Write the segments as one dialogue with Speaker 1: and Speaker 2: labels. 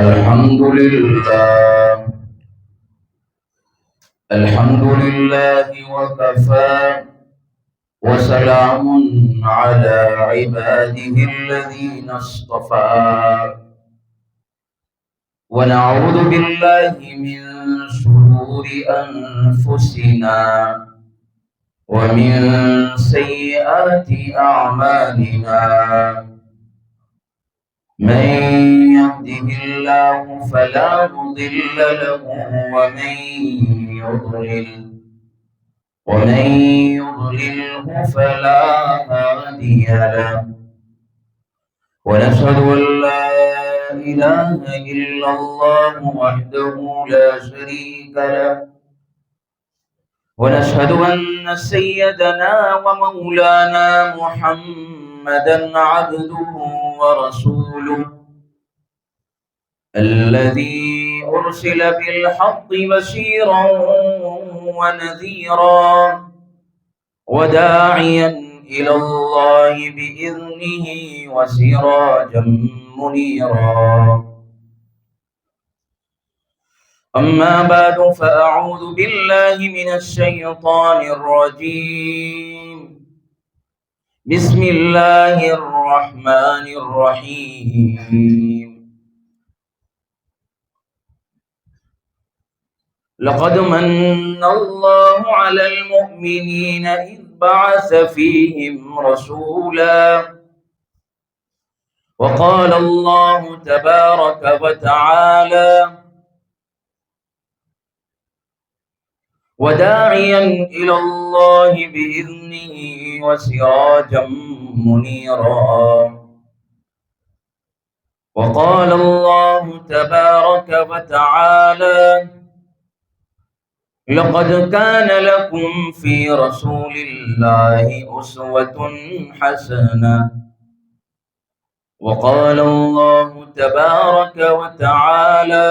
Speaker 1: الحمد لله. الحمد لله وكفى، وسلام على عباده الذين اصطفى. ونعوذ بالله من شرور أنفسنا ومن سيئات أعمالنا. من يهده الله فلا مضل له، ومن يضلله فلا هادي له. ونشهد أن لا إله إلا الله وحده لا شريك له. ونشهد أن سيدنا ومولانا محمدا عبده ورسوله، الذي أرسل بالحق بشيرا ونذيرا، وداعيا إلى الله بإذنه وسراجا منيرا. أما بعد، فأعوذ بالله من الشيطان الرجيم. بسم الله الرحمن الرحيم. لقد من الله على المؤمنين إذ بعث فيهم رسولا. وقال الله تبارك وتعالى: وداعيا إلى الله بإذنه وسراجا منيرا. وقال الله تبارك وتعالى: لقد كان لكم في رسول الله أسوة حسنة. وقال الله تبارك وتعالى: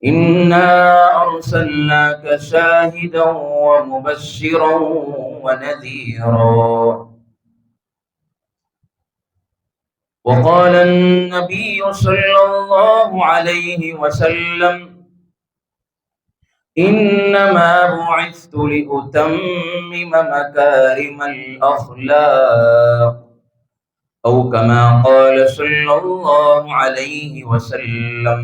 Speaker 1: إنا أرسلناك شاهدا ومبشرا ونذيرا. وقال النبي صلى الله عليه وسلم: إنما بعثت لأتمم مكارم الأخلاق، أو كما قال صلى الله عليه وسلم.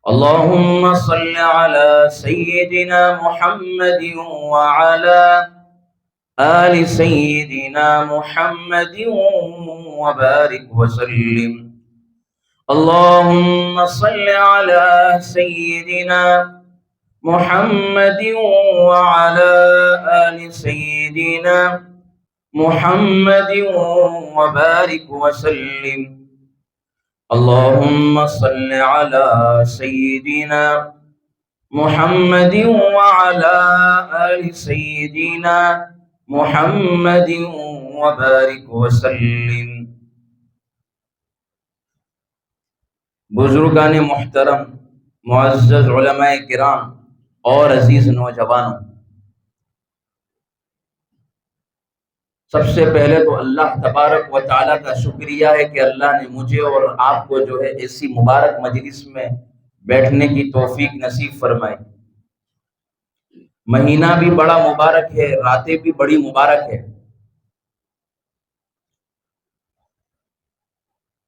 Speaker 1: اللهم صل على سيدنا محمد وعلى آل سيدنا محمد وبارك وسلم. اللهم صل على سيدنا محمد وعلى آل سيدنا محمد وبارك وسلم. اللهم صل على سيدنا محمد وعلى آل سيدنا محمد وبارك وسلم. بزرگان محترم، معزز علماء کرام اور عزیز نوجوانوں، سب سے پہلے تو اللہ تبارک و تعالیٰ کا شکریہ ہے کہ اللہ نے مجھے اور آپ کو جو ہے ایسی مبارک مجلس میں بیٹھنے کی توفیق نصیب فرمائی۔ مہینہ بھی بڑا مبارک ہے، راتیں بھی بڑی مبارک ہے۔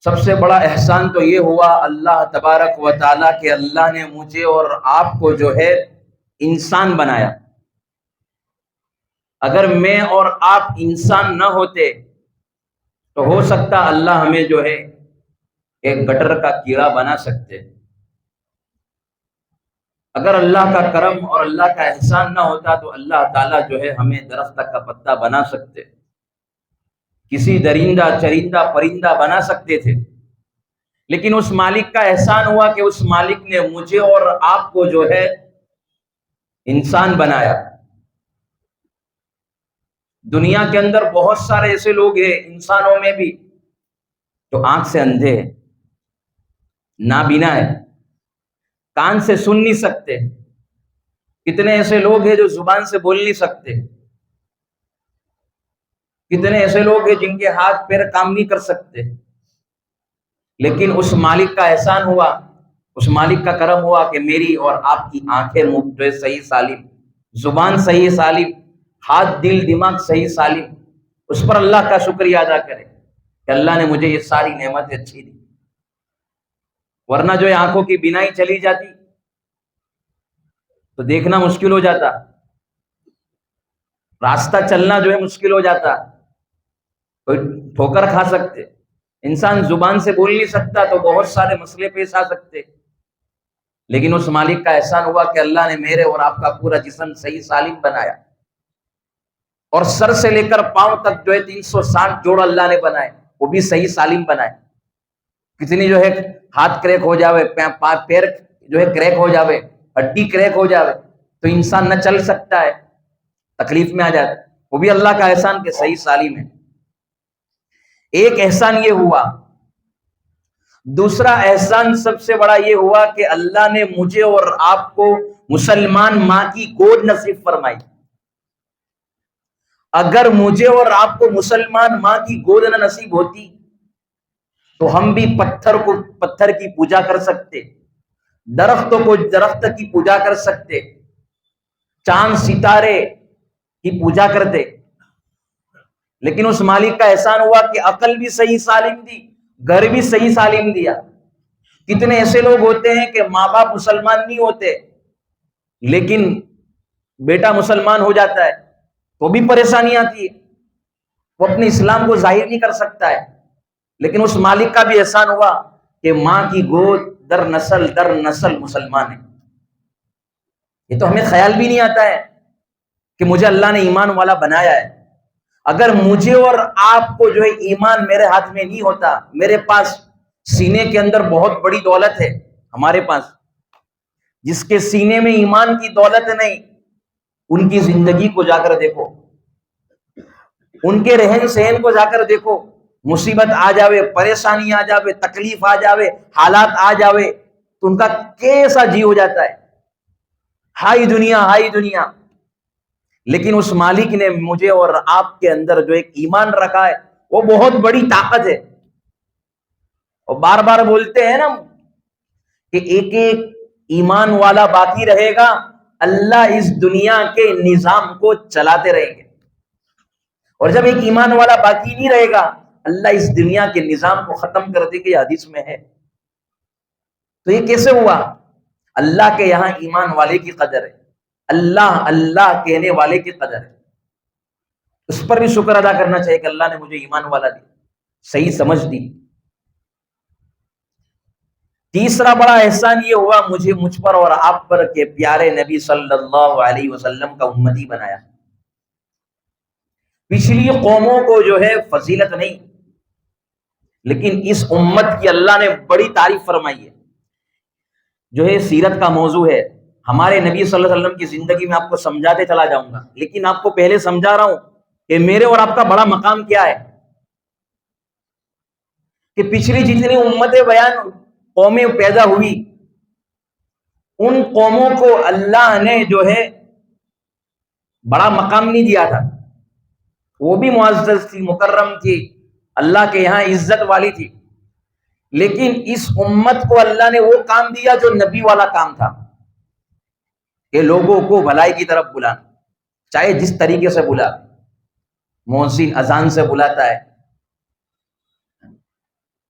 Speaker 1: سب سے بڑا احسان تو یہ ہوا اللہ تبارک و تعالیٰ کہ اللہ نے مجھے اور آپ کو جو ہے انسان بنایا۔ اگر میں اور آپ انسان نہ ہوتے تو ہو سکتا اللہ ہمیں جو ہے ایک گٹر کا کیڑا بنا سکتے۔ اگر اللہ کا کرم اور اللہ کا احسان نہ ہوتا تو اللہ تعالیٰ جو ہے ہمیں درخت کا پتا بنا سکتے، کسی درندہ چرندہ پرندہ بنا سکتے تھے، لیکن اس مالک کا احسان ہوا کہ اس مالک نے مجھے اور آپ کو جو ہے انسان بنایا۔ دنیا کے اندر بہت سارے ایسے لوگ ہیں انسانوں میں بھی جو آنکھ سے اندھے ہیں، نابینا ہے، کان سے سن نہیں سکتے، کتنے ایسے لوگ ہیں جو زبان سے بول نہیں سکتے۔ کتنے ایسے لوگ ہیں جن کے ہاتھ پیر کام نہیں کر سکتے، لیکن اس مالک کا احسان ہوا، اس مالک کا کرم ہوا کہ میری اور آپ کی آنکھیں منہ جو ہے صحیح سالم، زبان صحیح سالم، ہاتھ دل دماغ صحیح سالم، اس پر اللہ کا شکریہ ادا کرے کہ اللہ نے مجھے یہ ساری نعمتیں اچھی دی، ورنہ جو ہے آنکھوں کی بینائی چلی جاتی تو دیکھنا مشکل ہو جاتا، راستہ چلنا جو ہے مشکل ہو جاتا، کوئی ٹھوکر کھا سکتے، انسان زبان سے بول نہیں سکتا تو بہت سارے مسئلے پیش آ سکتے، لیکن اس مالک کا احسان ہوا کہ اللہ نے میرے اور آپ کا پورا جسم صحیح سالم بنایا، اور سر سے لے کر پاؤں تک جو ہے 360 جوڑ اللہ نے بنائے، وہ بھی صحیح سالم بنائے۔ کتنی جو ہے ہاتھ کریک ہو جاوے، پیر جو ہے کریک ہو جاوے، ہڈی کریک ہو جاوے تو انسان نہ چل سکتا ہے، تکلیف میں آ جاتا ہے، وہ بھی اللہ کا احسان کہ صحیح سالم ہے۔ ایک احسان یہ ہوا، دوسرا احسان سب سے بڑا یہ ہوا کہ اللہ نے مجھے اور آپ کو مسلمان ماں کی گود نصیب فرمائی۔ اگر مجھے اور آپ کو مسلمان ماں کی گود نہ نصیب ہوتی تو ہم بھی پتھر کی پوجا کر سکتے، درختوں کو درخت کی پوجا کر سکتے، چاند ستارے کی پوجا کرتے، لیکن اس مالک کا احسان ہوا کہ عقل بھی صحیح سالم دی، گھر بھی صحیح سالم دیا۔ کتنے ایسے لوگ ہوتے ہیں کہ ماں باپ مسلمان نہیں ہوتے لیکن بیٹا مسلمان ہو جاتا ہے تو بھی پریشانی آتی ہے، وہ اپنے اسلام کو ظاہر نہیں کر سکتا ہے، لیکن اس مالک کا بھی احسان ہوا کہ ماں کی گود در نسل مسلمان ہے۔ یہ تو ہمیں خیال بھی نہیں آتا ہے کہ مجھے اللہ نے ایمان والا بنایا ہے۔ اگر مجھے اور آپ کو جو ہے ایمان میرے ہاتھ میں نہیں ہوتا، میرے پاس سینے کے اندر بہت بڑی دولت ہے، ہمارے پاس جس کے سینے میں ایمان کی دولت نہیں، ان کی زندگی کو جا کر دیکھو، ان کے رہن سہن کو جا کر دیکھو، مصیبت آ جاوے، پریشانی آ جاوے، تکلیف آ جاوے، حالات آ جاوے تو ان کا کیسا جی ہو جاتا ہے، ہائی دنیا ہائی دنیا۔ لیکن اس مالک نے مجھے اور آپ کے اندر جو ایک ایمان رکھا ہے وہ بہت بڑی طاقت ہے۔ اور بار بار بولتے ہیں نا کہ ایک ایک ایمان والا باقی رہے گا، اللہ اس دنیا کے نظام کو چلاتے رہیں گے، اور جب ایک ایمان والا باقی نہیں رہے گا اللہ اس دنیا کے نظام کو ختم کر دے گا، یہ حدیث میں ہے۔ تو یہ کیسے ہوا؟ اللہ کے یہاں ایمان والے کی قدر ہے، اللہ اللہ کہنے والے کی قدر ہے، اس پر بھی شکر ادا کرنا چاہیے کہ اللہ نے مجھے ایمان والا دی، صحیح سمجھ دی۔ تیسرا بڑا احسان یہ ہوا مجھ پر اور آپ پر کہ پیارے نبی صلی اللہ علیہ وسلم کا امتی بنایا۔ پچھلی قوموں کو جو ہے فضیلت نہیں، لیکن اس امت کی اللہ نے بڑی تعریف فرمائی ہے۔ جو ہے سیرت کا موضوع ہے، ہمارے نبی صلی اللہ علیہ وسلم کی زندگی میں آپ کو سمجھاتے چلا جاؤں گا، لیکن آپ کو پہلے سمجھا رہا ہوں کہ میرے اور آپ کا بڑا مقام کیا ہے، کہ پچھلی جتنی امتیں بیان قومیں پیدا ہوئی ان قوموں کو اللہ نے جو ہے بڑا مقام نہیں دیا تھا، وہ بھی معزز تھی، مکرم تھی، اللہ کے یہاں عزت والی تھی، لیکن اس امت کو اللہ نے وہ کام دیا جو نبی والا کام تھا، کہ لوگوں کو بھلائی کی طرف بلانا، چاہے جس طریقے سے بلا، مؤذن اذان سے بلاتا ہے،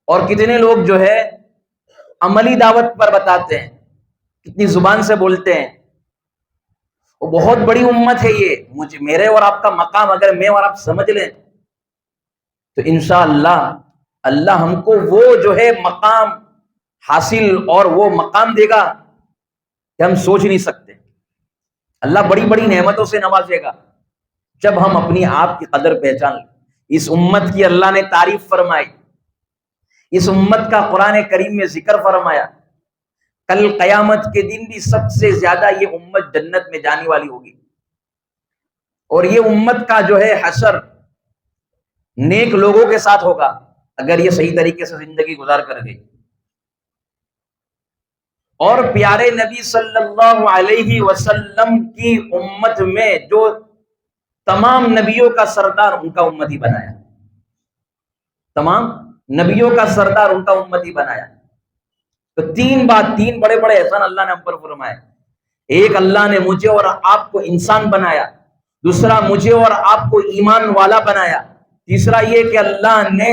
Speaker 1: اور کتنے لوگ جو ہے عملی دعوت پر بتاتے ہیں، کتنی زبان سے بولتے ہیں۔ وہ بہت بڑی امت ہے، یہ میرے اور آپ کا مقام اگر میں اور آپ سمجھ لیں تو انشاءاللہ اللہ ہم کو وہ جو ہے مقام حاصل اور وہ مقام دے گا کہ ہم سوچ نہیں سکتے۔ اللہ بڑی بڑی نعمتوں سے نوازے گا جب ہم اپنی آپ کی قدر پہچان لیں۔ اس امت کی اللہ نے تعریف فرمائی، اس امت کا قرآن کریم میں ذکر فرمایا، کل قیامت کے دن بھی سب سے زیادہ یہ امت جنت میں جانے والی ہوگی، اور یہ امت کا جو ہے حشر نیک لوگوں کے ساتھ ہوگا اگر یہ صحیح طریقے سے زندگی گزار کر گئی۔ اور پیارے نبی صلی اللہ علیہ وسلم کی امت میں جو تمام نبیوں کا سردار ان کا امتی بنایا، تمام نبیوں کا سردار ان کا امتی بنایا۔ تو تین بڑے بڑے احسان اللہ نے ہم پر فرمائے۔ ایک، اللہ نے مجھے اور آپ کو انسان بنایا، دوسرا مجھے اور آپ کو ایمان والا بنایا، تیسرا یہ کہ اللہ نے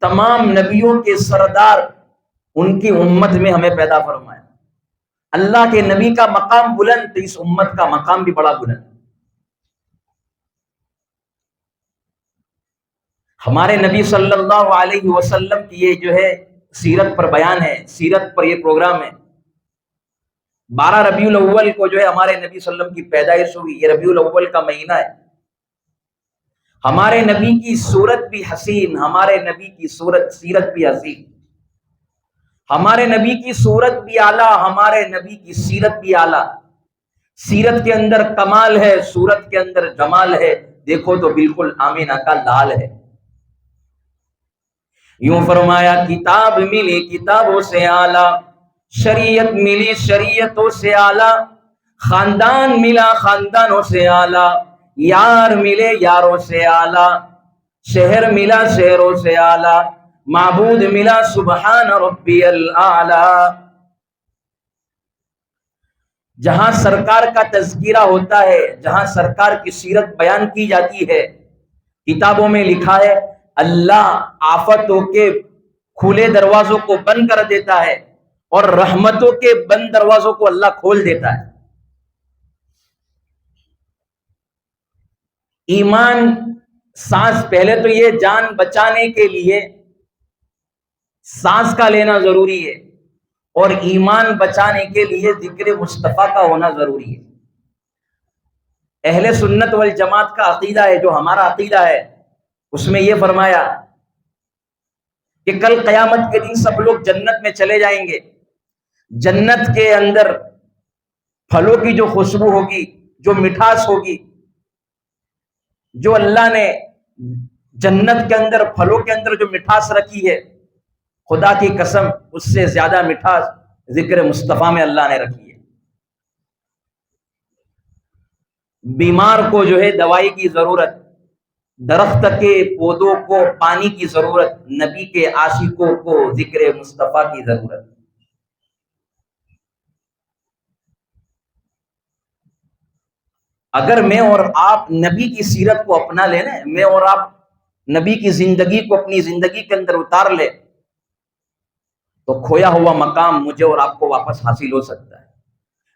Speaker 1: تمام نبیوں کے سردار ان کی امت میں ہمیں پیدا فرمایا۔ اللہ کے نبی کا مقام بلند تو اس امت کا مقام بھی بڑا بلند۔ ہمارے نبی صلی اللہ علیہ وسلم کی یہ جو ہے سیرت پر بیان ہے، سیرت پر یہ پروگرام ہے۔ 12 ربیع الاول کو جو ہے ہمارے نبی صلی اللہ علیہ وسلم کی پیدائش ہوئی، یہ ربیع الاول کا مہینہ ہے۔ ہمارے نبی کی صورت بھی حسین، ہمارے نبی کی سیرت بھی حسین، ہمارے نبی کی صورت بھی اعلیٰ، ہمارے نبی کی سیرت بھی اعلیٰ۔ سیرت کے اندر کمال ہے، صورت کے اندر جمال ہے، دیکھو تو بالکل آمینہ کا لال ہے۔ یوں فرمایا کتاب ملی کتابوں سے اعلیٰ، شریعت ملی شریعتوں سے اعلیٰ، خاندان ملا خاندانوں سے اعلیٰ، یار ملے یاروں سے اعلیٰ، شہر ملا شہروں سے اعلیٰ، معبود ملا سبحان ربی الاعلیٰ۔ جہاں سرکار کا تذکرہ ہوتا ہے، جہاں سرکار کی سیرت بیان کی جاتی ہے، کتابوں میں لکھا ہے اللہ آفتوں کے کھلے دروازوں کو بند کر دیتا ہے اور رحمتوں کے بند دروازوں کو اللہ کھول دیتا ہے۔ ایمان سانس، پہلے تو یہ جان بچانے کے لیے سانس کا لینا ضروری ہے، اور ایمان بچانے کے لیے ذکر مصطفیٰ کا ہونا ضروری ہے۔ اہل سنت والجماعت کا عقیدہ ہے، جو ہمارا عقیدہ ہے، اس میں یہ فرمایا کہ کل قیامت کے دن سب لوگ جنت میں چلے جائیں گے۔ جنت کے اندر پھلوں کی جو خوشبو ہوگی، جو مٹھاس ہوگی، جو اللہ نے جنت کے اندر پھلوں کے اندر جو مٹھاس رکھی ہے، خدا کی قسم اس سے زیادہ مٹھاس ذکر مصطفیٰ میں اللہ نے رکھی ہے۔ بیمار کو جو ہے دوائی کی ضرورت، درخت کے پودوں کو پانی کی ضرورت، نبی کے عاشقوں کو ذکر مصطفیٰ کی ضرورت۔ اگر میں اور آپ نبی کی سیرت کو اپنا لیں، میں اور آپ نبی کی زندگی کو اپنی زندگی کے اندر اتار لے، تو کھویا ہوا مقام مجھے اور آپ کو واپس حاصل ہو سکتا ہے۔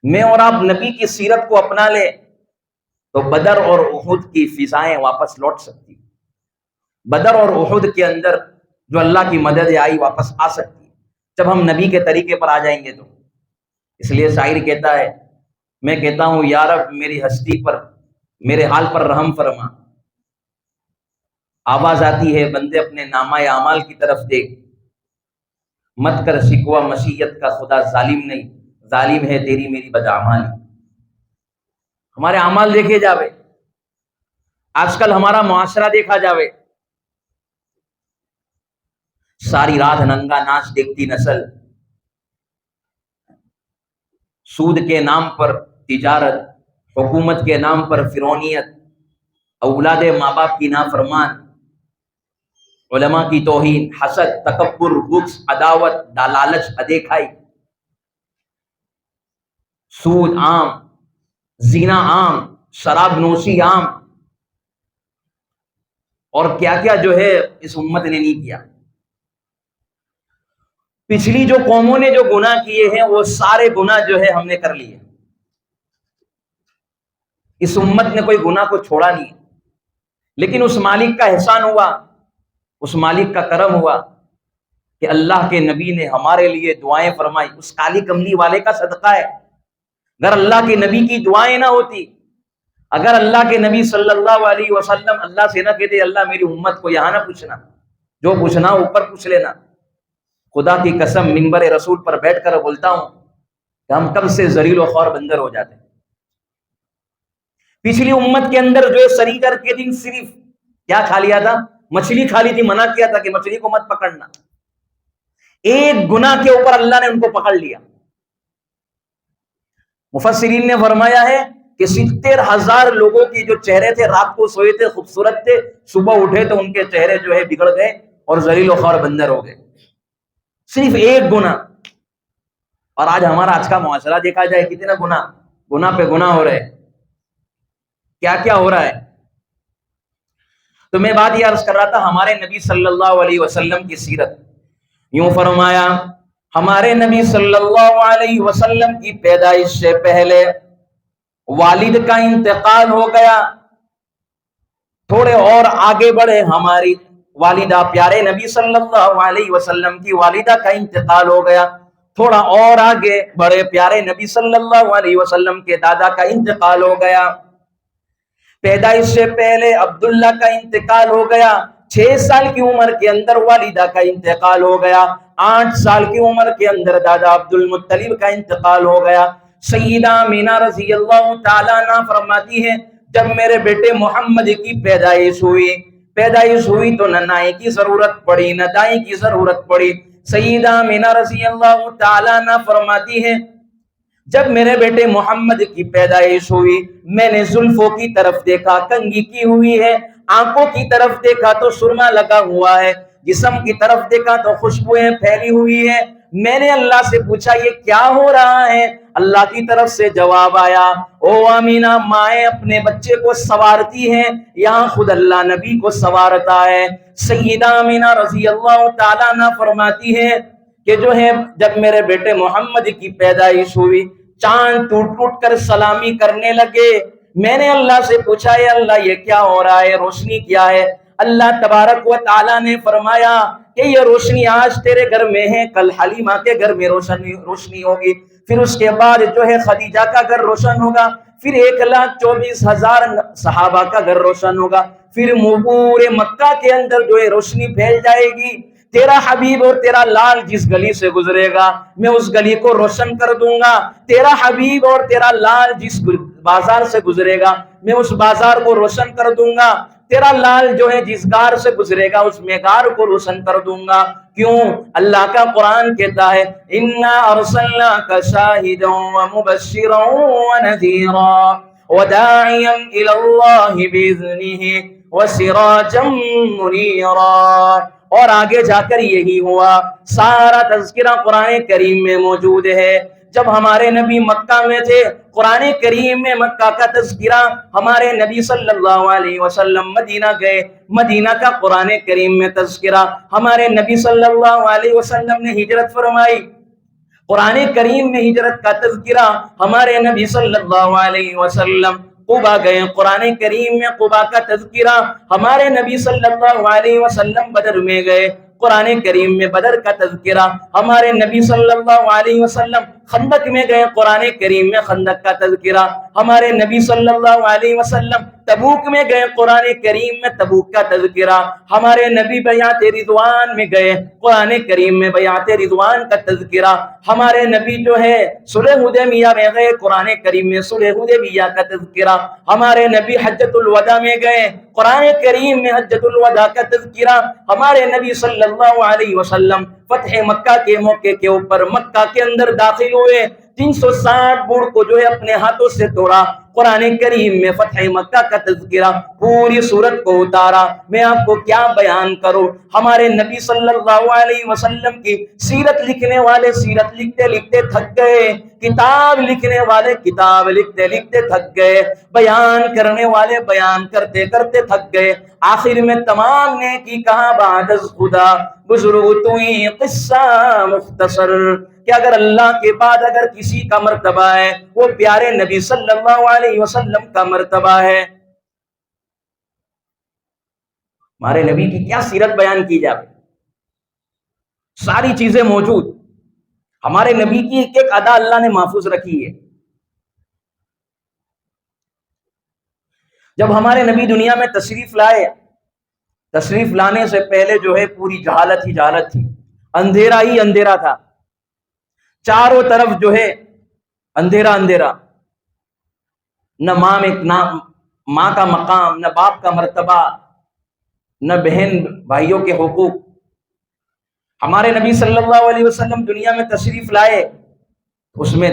Speaker 1: میں اور آپ نبی کی سیرت کو اپنا لے تو بدر اور احد کی فضائیں واپس لوٹ سکتی، بدر اور احد کے اندر جو اللہ کی مدد آئی واپس آ سکتی جب ہم نبی کے طریقے پر آ جائیں گے تو۔ اس لیے شاعر کہتا ہے، میں کہتا ہوں یا رب میری ہستی پر، میرے حال پر رحم فرما، آواز آتی ہے بندے اپنے نامہ اعمال کی طرف دیکھ، مت کر شکوہ مشیت کا خدا ظالم نہیں، ظالم ہے تیری میری بدعمالی۔ ہمارے اعمال دیکھے جاوے، آج کل ہمارا معاشرہ دیکھا جاوے، ساری رات ننگا ناچ دیکھتی نسل، سود کے نام پر تجارت، حکومت کے نام پر فرعونیت، اولاد ماں باپ کی نافرمان، علماء کی توہین، حسد، تکبر، بغض، عداوت، لالچ، ادیکھائی، سود عام، زنا عام، شراب نوشی عام، اور کیا کیا جو ہے اس امت نے نہیں کیا۔ پچھلی جو قوموں نے جو گناہ کیے ہیں وہ سارے گناہ جو ہے ہم نے کر لیے، اس امت نے کوئی گناہ کو چھوڑا نہیں۔ لیکن اس مالک کا احسان ہوا، اس مالک کا کرم ہوا کہ اللہ کے نبی نے ہمارے لیے دعائیں فرمائی۔ اس کالی کملی والے کا صدقہ ہے، اگر اللہ کے نبی کی دعائیں نہ ہوتی، اگر اللہ کے نبی صلی اللہ علیہ وسلم اللہ سے نہ کہتے اللہ میری امت کو یہاں نہ پوچھنا، جو پوچھنا اوپر پوچھ لینا، خدا کی قسم منبر رسول پر بیٹھ کر بولتا ہوں کہ ہم کب سے ذلیل و خوار بندر ہو جاتے۔ پچھلی امت کے اندر جو سریگر کے دن صرف کیا کھا لیا تھا؟ مچھلی کھا لی تھی، منع کیا تھا کہ مچھلی کو مت پکڑنا، ایک گناہ کے اوپر اللہ نے ان کو پکڑ لیا۔ مفسرین نے فرمایا ہے کہ کہ 70,000 لوگوں کے جو چہرے تھے رات کو سوئے تھے خوبصورت تھے، صبح اٹھے تو ان کے چہرے جو ہے بگڑ گئے اور ذلیل و خوار بندر ہو گئے، صرف ایک گناہ۔ اور آج آج کا معاشرہ دیکھا جائے کتنا گناہ پہ گناہ ہو رہے ہیں، کیا کیا ہو رہا ہے۔ تو میں بات یہ عرض کر رہا تھا ہمارے نبی صلی اللہ علیہ وسلم کی سیرت، یوں فرمایا ہمارے نبی صلی اللہ علیہ وسلم کی پیدائش سے پہلے والد کا انتقال ہو گیا۔ تھوڑے اور آگے بڑھے، ہماری والدہ پیارے نبی صلی اللہ علیہ وسلم کی والدہ کا انتقال ہو گیا۔ تھوڑا اور آگے بڑھے، پیارے نبی صلی اللہ علیہ وسلم کے دادا کا انتقال ہو گیا۔ پیدائش سے پہلے عبداللہ کا انتقال ہو گیا، 6 سال کی عمر کے اندر والدہ کا انتقال ہو گیا، 8 سال کی عمر کے اندر دادا عبد المطلب کا انتقال ہو گیا۔ سیدہ آمینہ رضی اللہ تعالیٰ عنہ فرماتی ہے جب میرے بیٹے محمد کی پیدائش ہوئی تو نہ نائی کی ضرورت پڑی نہ دائی کی ضرورت پڑی۔ سیدہ آمینہ رضی اللہ تعالیٰ عنہ فرماتی ہے جب میرے بیٹے محمد کی پیدائش ہوئی میں نے زلفوں کی طرف دیکھا، کنگھی کی ہوئی ہے، آنکھوں کی طرف دیکھا تو سرما لگا ہوا ہے، جسم کی طرف دیکھا تو خوشبوئیں پھیلی ہوئی ہے۔ میں نے اللہ سے پوچھا یہ کیا ہو رہا ہے؟ اللہ کی طرف سے جواب آیا، او آمینہ، مائیں اپنے بچے کو سنوارتی ہیں، یہاں خود اللہ نبی کو سنوارتا ہے۔ سیدہ آمینہ رضی اللہ تعالیٰ عنہ فرماتی ہے کہ جو ہے جب میرے بیٹے محمد کی پیدائش ہوئی چاند ٹوٹ ٹوٹ کر سلامی کرنے لگے۔ میں نے اللہ سے پوچھا اے اللہ یہ کیا ہو رہا ہے، روشنی کیا ہے؟ اللہ تبارک و تعالیٰ نے فرمایا کہ یہ روشنی آج تیرے گھر میں ہے، کل حلیمہ کے گھر میں روشنی ہوگی، پھر اس کے بعد جو ہے خدیجہ کا گھر روشن ہوگا، پھر 1,24,000 صحابہ کا گھر روشن ہوگا، پھر پورے مکہ کے اندر جو ہے روشنی پھیل جائے گی۔ تیرا حبیب اور تیرا لال جس گلی سے گزرے گا میں اس گلی کو روشن کر دوں گا، تیرا حبیب اور تیرا لال جس بازار سے گزرے گا میں اس بازار کو روشن کر دوں گا، تیرا لال جو ہے جس گار سے گزرے گا اس میں گار کو روشن کر دوں گا۔ کیوں؟ اللہ کا قرآن کہتا ہے اِنَّا أَرْسَلْنَاكَ شَاهِدًا وَمُبَشِّرًا وَنَذِيرًا وَدَاعِيًا إِلَى اللَّهِ بِإِذْنِهِ وَسِرَاجًا مُنِيرًا۔ اور آگے جا کر یہی ہوا، سارا تذکرہ قرآن کریم میں موجود ہے۔ جب ہمارے نبی مکہ میں تھے قرآن کریم میں مکہ کا تذکرہ، ہمارے نبی صلی اللہ علیہ وسلم مدینہ گئے، مدینہ کا قرآن کریم میں تذکرہ، ہمارے نبی صلی اللہ علیہ وسلم نے ہجرت فرمائی، قرآن کریم میں ہجرت کا تذکرہ، ہمارے نبی صلی اللہ علیہ وسلم قبا گئے، قرآن کریم میں قبا کا تذکرہ، ہمارے نبی صلی اللہ علیہ وسلم بدر میں گئے، قرآن کریم میں بدر کا تذکرہ، ہمارے نبی صلی اللہ علیہ وسلم خندق میں گئے، قرآن کریم میں خندق کا تذکرہ، ہمارے نبی صلی اللہ علیہ وسلم تبوک میں گئے، قرآن کریم میں تبوک کا تذکرہ، ہمارے نبی بیعت رضوان میں گئے، قرآن کریم میں بیعت رضوان کا تذکرہ، ہمارے نبی جو ہے صلح حدیبیہ میں گئے، قرآن کریم میں صلح حدیبیہ کا تذکرہ، ہمارے نبی حجۃ الوداع میں گئے، قرآن کریم میں حجۃ الوداع کا تذکرہ، ہمارے نبی صلی اللہ علیہ وسلم فتح مکہ کے موقع کے اوپر مکہ کے اندر داخل ہوئے، 360 بوڑھ کو جو ہے اپنے ہاتھوں سے توڑا، قرآن کریم میں فتح مکہ کا تذکرہ، پوری سورت کو اتارا۔ میں آپ کو کیا بیان کروں، ہمارے نبی صلی اللہ علیہ وسلم کی سیرت لکھنے والے سیرت لکھتے لکھتے تھک گئے، کتاب لکھنے والے کتاب لکھتے لکھتے تھک گئے، بیان کرنے والے بیان کرتے کرتے تھک گئے، آخر میں تمام نے کی کہا بعد از خدا بزرگ توئی قصہ مختصر، کہ اگر اللہ کے بعد اگر کسی کا مرتبہ ہے وہ پیارے نبی صلی اللہ علیہ وسلم کا مرتبہ ہے۔ ہمارے نبی کی کیا سیرت بیان کی جائے، ساری چیزیں موجود، ہمارے نبی کی ایک ایک ادا اللہ نے محفوظ رکھی ہے۔ جب ہمارے نبی دنیا میں تشریف لائے، تشریف لانے سے پہلے جو ہے پوری جہالت ہی جہالت تھی، اندھیرا ہی اندھیرا تھا، چاروں طرف جو ہے اندھیرا اندھیرا، نہ ماں کا مقام، نہ باپ کا مرتبہ، نہ بہن بھائیوں کے حقوق۔ ہمارے نبی صلی اللہ علیہ وسلم دنیا میں تشریف لائے، اس میں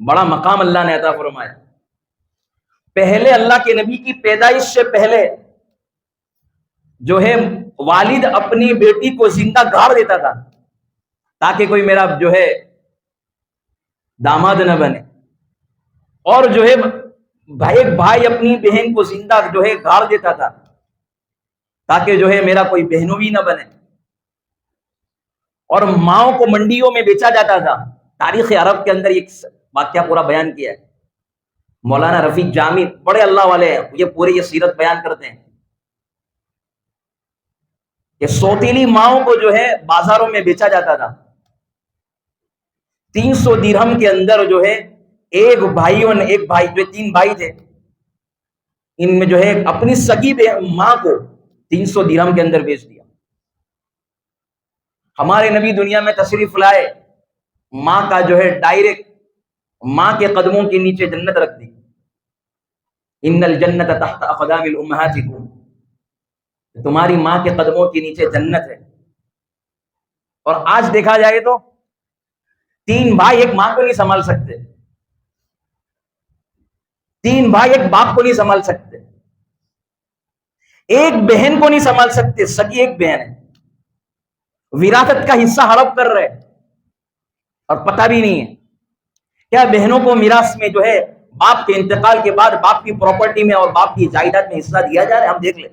Speaker 1: بڑا مقام اللہ نے عطا فرمایا، پہلے اللہ کے نبی کی پیدائش سے پہلے جو ہے والد اپنی بیٹی کو زندہ گاڑ دیتا تھا تاکہ کوئی میرا جو ہے داماد نہ بنے، اور جو ہے ایک بھائی اپنی بہن کو زندہ جو ہے گاڑ دیتا تھا تاکہ جو ہے میرا کوئی بہنوئی نہ بنے، اور ماؤں کو منڈیوں میں بیچا جاتا تھا۔ تاریخ عرب کے اندر ایک واقعہ پورا بیان کیا ہے مولانا رفیق جامی، بڑے اللہ والے ہیں، یہ پوری یہ سیرت بیان کرتے ہیں کہ سوتیلی ماؤں کو جو ہے بازاروں میں بیچا جاتا تھا۔ 300 درہم کے اندر جو ہے ایک بھائی جو 3 بھائی تھے، ان میں جو ہے اپنی سگی ماں کو 300 درہم کے اندر بیچ دیا۔ ہمارے نبی دنیا میں تشریف لائے، ماں کا جو ہے ڈائریکٹ ماں کے قدموں کے نیچے جنت رکھ دی، ان الجنت تحت اقدام الامہاتکم، تمہاری ماں کے قدموں کے نیچے جنت ہے۔ اور آج دیکھا جائے تو 3 بھائی ایک ماں کو نہیں سنبھال سکتے، 3 بھائی ایک باپ کو نہیں سنبھال سکتے، ایک بہن کو نہیں سنبھال سکتے، سگی ایک بہن ہے، وراثت کا حصہ ہڑپ کر رہے اور پتہ بھی نہیں ہے کیا بہنوں کو میراث میں جو ہے باپ کے انتقال کے بعد باپ کی پراپرٹی میں اور باپ کی جائیداد میں حصہ دیا جا رہا ہے۔ ہم دیکھ لیں،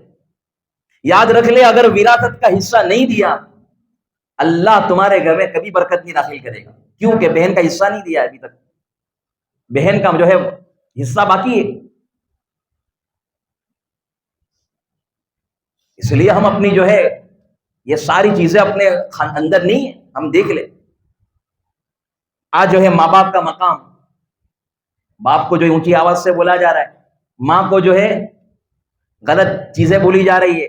Speaker 1: یاد رکھ لے، اگر وراثت کا حصہ نہیں دیا اللہ تمہارے گھر میں کبھی برکت نہیں داخل کرے گا، کیونکہ بہن کا حصہ نہیں دیا ابھی تک، بہن کا جو ہے حصہ باقی ہے۔ اس لیے ہم اپنی جو ہے یہ ساری چیزیں اپنے اندر نہیں ہیں، ہم دیکھ لیں۔ آج جو ہے ماں باپ کا مقام، باپ کو جو اونچی آواز سے بولا جا رہا ہے، ماں کو جو ہے غلط چیزیں بولی جا رہی ہے،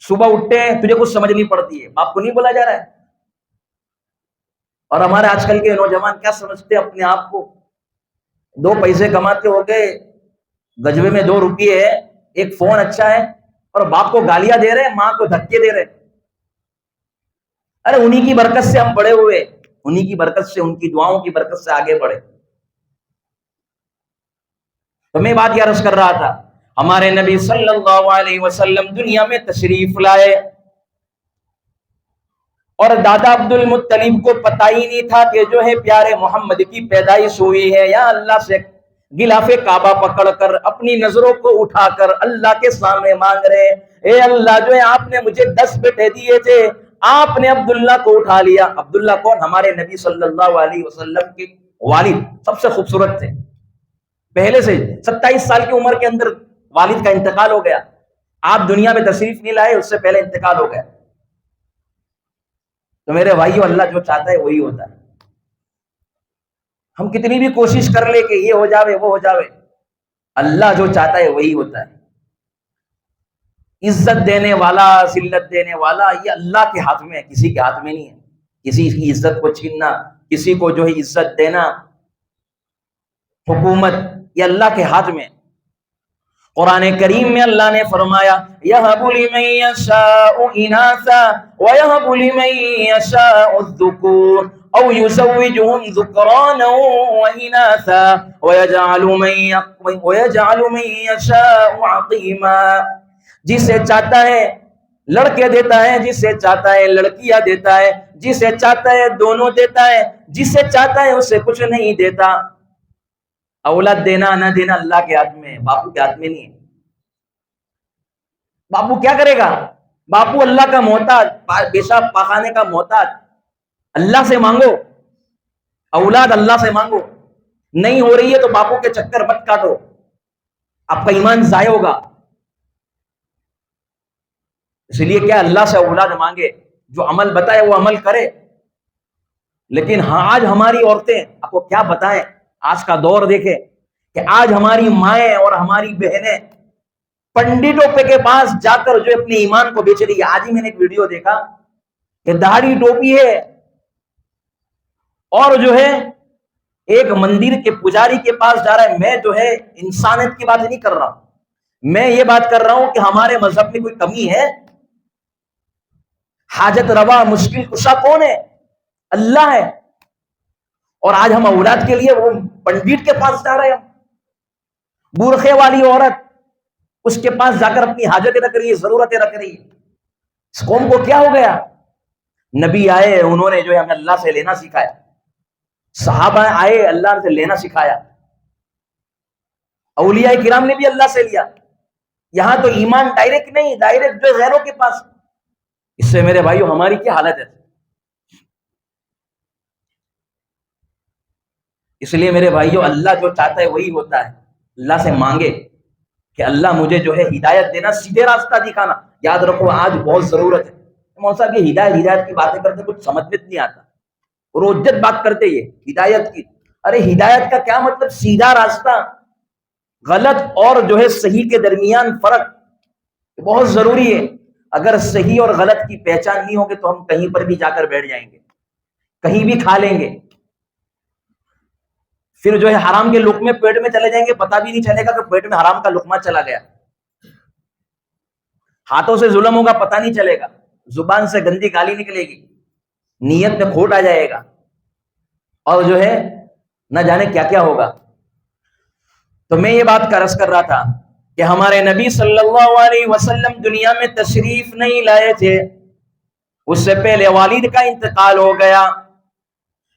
Speaker 1: صبح اٹھتے ہیں تجھے کچھ سمجھ نہیں پڑتی ہے، باپ کو نہیں بولا جا رہا ہے۔ اور ہمارے آج کل کے نوجوان کیا سمجھتے ہیں اپنے آپ کو، 2 پیسے کماتے ہو گئے، گجوے میں 2 روپیے ہے، ایک فون اچھا ہے، اور باپ کو گالیاں دے رہے، ماں کو دھکے دے رہے۔ ارے انہی کی برکت سے ہم بڑے ہوئے، انہی کی برکت سے، ان کی دعاؤں کی برکت سے آگے بڑھے۔ تو میں بات یہ عرض کر رہا تھا، ہمارے نبی صلی اللہ علیہ وسلم دنیا میں تشریف لائے، اور دادا عبد المطلب کو پتہ ہی نہیں تھا کہ جو ہے پیارے محمد کی پیدائش ہوئی ہے۔ یا اللہ سے غلاف کعبہ پکڑ کر اپنی نظروں کو اٹھا کر اللہ کے سامنے مانگ رہے، اے اللہ جو ہے آپ نے مجھے 10 بیٹے دیے تھے، آپ نے عبداللہ کو اٹھا لیا۔ عبداللہ کون؟ ہمارے نبی صلی اللہ علیہ وسلم کے والد، سب سے خوبصورت تھے، پہلے سے 27 سال کی عمر کے اندر والد کا انتقال ہو گیا، آپ دنیا میں تشریف نہیں لائے، اس سے پہلے انتقال ہو گیا۔ تو میرے بھائیو، اللہ جو چاہتا ہے وہی ہوتا ہے۔ ہم کتنی بھی کوشش کر لے کہ یہ ہو جاوے وہ ہو جاوے، اللہ جو چاہتا ہے وہی ہوتا ہے۔ عزت دینے والا، ذلت دینے والا، یہ اللہ کے ہاتھ میں ہے، کسی کے ہاتھ میں نہیں ہے۔ کسی کی عزت کو چھیننا، کسی کو جو ہے عزت دینا، حکومت، یہ اللہ کے ہاتھ میں ہے۔ قرآن کریم میں اللہ نے فرمایا، یَهَبُ لِمَن یَشَاءُ إِنَاثًا وَیَهَبُ لِمَن یَشَاءُ الذُّکُورَ أَوْ یُزَوِّجُهُمْ ذُکْرَانًا وَإِنَاثًا وَیَجْعَلُ مَن یَشَاءُ عَقِیمًا۔ جسے چاہتا ہے لڑکے دیتا ہے، جسے چاہتا ہے لڑکیاں دیتا ہے، جسے چاہتا ہے دونوں دیتا ہے، جسے چاہتا ہے اسے کچھ نہیں دیتا۔ اولاد دینا نہ دینا اللہ کے ہاتھ میں ہے، باپو کے ہاتھ میں نہیں ہے۔ باپو کیا کرے گا؟ باپو اللہ کا محتاج، پیشاب پاخانے کا محتاج۔ اللہ سے مانگو، اولاد اللہ سے مانگو۔ نہیں ہو رہی ہے تو باپو کے چکر مت کاٹو، آپ کا ایمان ضائع ہوگا۔ اس لیے کیا اللہ سے اولاد مانگے، جو عمل بتائے وہ عمل کرے۔ لیکن ہاں آج ہماری عورتیں، آپ کو کیا بتائیں، آج کا دور دیکھیں کہ آج ہماری مائیں اور ہماری بہنیں پنڈتوں کے پاس جا کر جو اپنے ایمان کو بیچ رہی ہے۔ آج ہی میں نے ایک ویڈیو دیکھا کہ داڑھی ٹوپی ہے اور جو ہے ایک مندر کے پجاری کے پاس جا رہا ہے۔ میں جو ہے انسانیت کی بات نہیں کر رہا ہوں، میں یہ بات کر رہا ہوں کہ ہمارے مذہب میں کوئی کمی ہے؟ حاجت روا مشکل کشا کون ہے؟ اللہ ہے۔ اور آج ہم اولاد کے لیے وہ پنڈت کے پاس جا رہے ہیں۔ بورخے والی عورت اس کے پاس جا کر اپنی حاجتیں رکھ رہی ہے، ضرورتیں رکھ رہی ہے. اس قوم کو کیا ہو گیا؟ نبی آئے، انہوں نے جو ہے ہمیں اللہ سے لینا سکھایا. صحابہ آئے، اللہ سے لینا سکھایا. اولیاء کرام نے بھی اللہ سے لیا. یہاں تو ایمان ڈائریکٹ نہیں، ڈائریکٹ جو غیروں کے پاس. اس سے میرے بھائیو ہماری کیا حالت ہے؟ اس لیے میرے بھائیو اللہ جو چاہتا ہے وہی ہوتا ہے. اللہ سے مانگے کہ اللہ مجھے جو ہے ہدایت دینا، سیدھے راستہ دکھانا. یاد رکھو آج بہت ضرورت ہے. مولوی صاحب یہ ہدایت کی باتیں کرتے کچھ سمجھ میں نہیں آتا، روجت بات کرتے یہ ہدایت کی. ارے ہدایت کا کیا مطلب؟ سیدھا راستہ. غلط اور جو ہے صحیح کے درمیان فرق بہت ضروری ہے. اگر صحیح اور غلط کی پہچان نہیں ہوگی تو ہم کہیں پر بھی جا کر بیٹھ جائیں گے، کہیں بھی کھا لیں گے، پھر جو ہے حرام کے لقمے پیٹ میں چلے جائیں گے، پتہ بھی نہیں چلے گا کہ پیٹ میں حرام کا لقمہ چلا گیا. ہاتھوں سے ظلم ہوگا، پتہ نہیں چلے گا. زبان سے گندی گالی نکلے گی، نیت میں کھوٹ آ جائے گا، اور جو ہے نہ جانے کیا کیا ہوگا. تو میں یہ بات عرض کر رہا تھا کہ ہمارے نبی صلی اللہ علیہ وسلم دنیا میں تشریف نہیں لائے تھے، اس سے پہلے والد کا انتقال ہو گیا.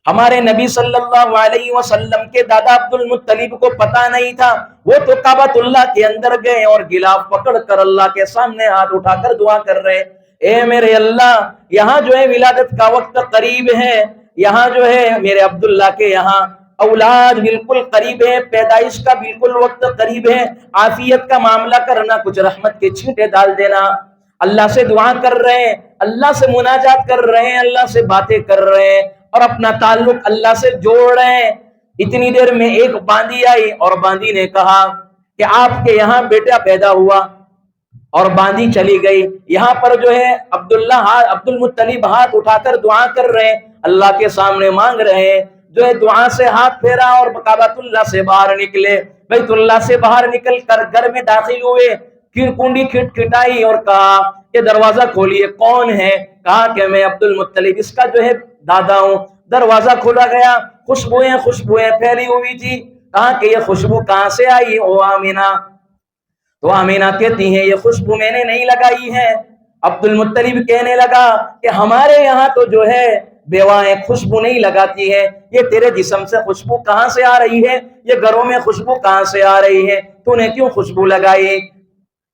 Speaker 1: ہمارے نبی صلی اللہ علیہ وسلم کے دادا عبد المطلب کو پتا نہیں تھا. وہ تو کعبۃ اللہ کے اندر گئے اور غلاف پکڑ کر اللہ کے سامنے ہاتھ اٹھا کر دعا کر رہے، اے میرے اللہ، یہاں جو ہے ولادت کا وقت قریب ہے، یہاں جو ہے میرے عبداللہ کے یہاں اولاد بالکل قریب ہے، پیدائش کا بالکل وقت قریب ہے، عافیت کا معاملہ کرنا، کچھ رحمت کے چھینٹے ڈال دینا. اللہ سے دعا کر رہے ہیں، اللہ سے مناجات کر رہے ہیں، اللہ سے باتیں کر رہے ہیں اور اپنا تعلق اللہ سے جوڑ رہے ہیں. اتنی دیر میں ایک باندی آئی اور باندی نے کہا کہ آپ کے یہاں بیٹا پیدا ہوا، اور باندی چلی گئی. یہاں پر جو ہے عبد المطلب ہاتھ اٹھا کر دعا کر رہے ہیں، اللہ کے سامنے مانگ رہے ہیں. جو ہے دعا سے ہاتھ پھیرا اور کعبۃ اللہ سے باہر نکلے، بیت اللہ سے باہر نکل کر گھر میں داخل ہوئے. کنڈی کھٹکھٹائی اور کہا کہ دروازہ کھولیے، کون ہے؟ کہا کہ میں عبد المطلب اس کا جو ہے دادا ہوں. دروازہ کھولا گیا، خوشبوئیں پھیلی ہوئی تھی. کہا کہ یہ خوشبو کہاں سے آئی او آمینہ؟ تو آمینہ کہتی ہیں یہ خوشبو میں نے نہیں لگائی ہے. عبد المطلب کہنے لگا کہ ہمارے یہاں تو جو ہے بیوائیں خوشبو نہیں لگاتی ہے، یہ تیرے جسم سے خوشبو کہاں سے آ رہی ہے؟ یہ گھروں میں خوشبو کہاں سے آ رہی ہے؟ تو نے کیوں خوشبو لگائی؟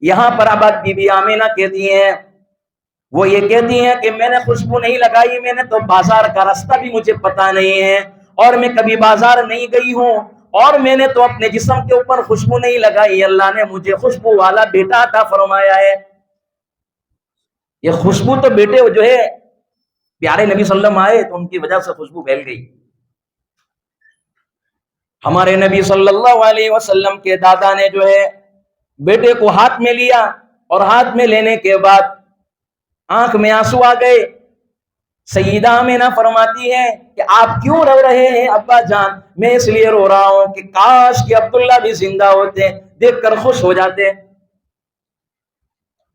Speaker 1: یہاں پر اب بی بی آمینہ کہتی ہیں، وہ یہ کہتی ہیں کہ میں نے خوشبو نہیں لگائی، میں نے تو بازار کا راستہ بھی مجھے پتا نہیں ہے، اور میں کبھی بازار نہیں گئی ہوں، اور میں نے تو اپنے جسم کے اوپر خوشبو نہیں لگائی. اللہ نے مجھے خوشبو والا بیٹا عطا فرمایا ہے. یہ خوشبو تو بیٹے جو ہے پیارے نبی صلی اللہ علیہ وسلم آئے تو ان کی وجہ سے خوشبو پھیل گئی. ہمارے نبی صلی اللہ علیہ وسلم کے دادا نے جو ہے بیٹے کو ہاتھ میں لیا، اور ہاتھ میں لینے کے بعد آنکھ میں آنسو آ گئے. سیدہ آمینہ فرماتی ہے کہ آپ کیوں رو رہے ہیں ابا جان؟ میں اس لیے رو رہا ہوں کہ کاش کہ عبداللہ بھی زندہ ہوتے، دیکھ کر خوش ہو جاتے،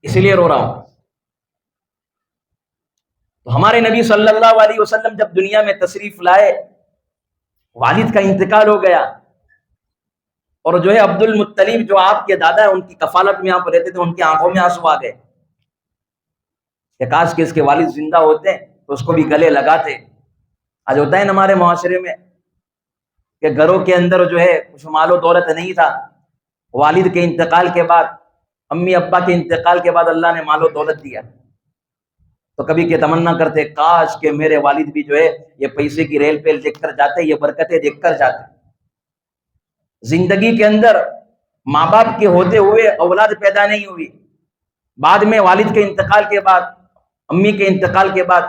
Speaker 1: اس لیے رو رہا ہوں. تو ہمارے نبی صلی اللہ علیہ وسلم جب دنیا میں تشریف لائے، والد کا انتقال ہو گیا، اور جو ہے عبد المطلب جو آپ کے دادا ہیں ان کی کفالت میں آپ رہتے تھے، ان کی آنکھوں میں آنسو آ گئے کہ کاش کہ اس کے والد زندہ ہوتے تو اس کو بھی گلے لگاتے. آج ہوتا ہے نا ہمارے معاشرے میں کہ گھروں کے اندر جو ہے کچھ مال و دولت نہیں تھا، والد کے انتقال کے بعد، امی ابا کے انتقال کے بعد اللہ نے مال و دولت دیا، تو کبھی کہ تمنا کرتے کاش کہ میرے والد بھی جو ہے یہ پیسے کی ریل پیل دیکھ کر جاتے، یہ برکتیں دیکھ کر جاتے. زندگی کے اندر ماں باپ کے ہوتے ہوئے اولاد پیدا نہیں ہوئی، بعد میں والد کے انتقال کے بعد، امی کے انتقال کے بعد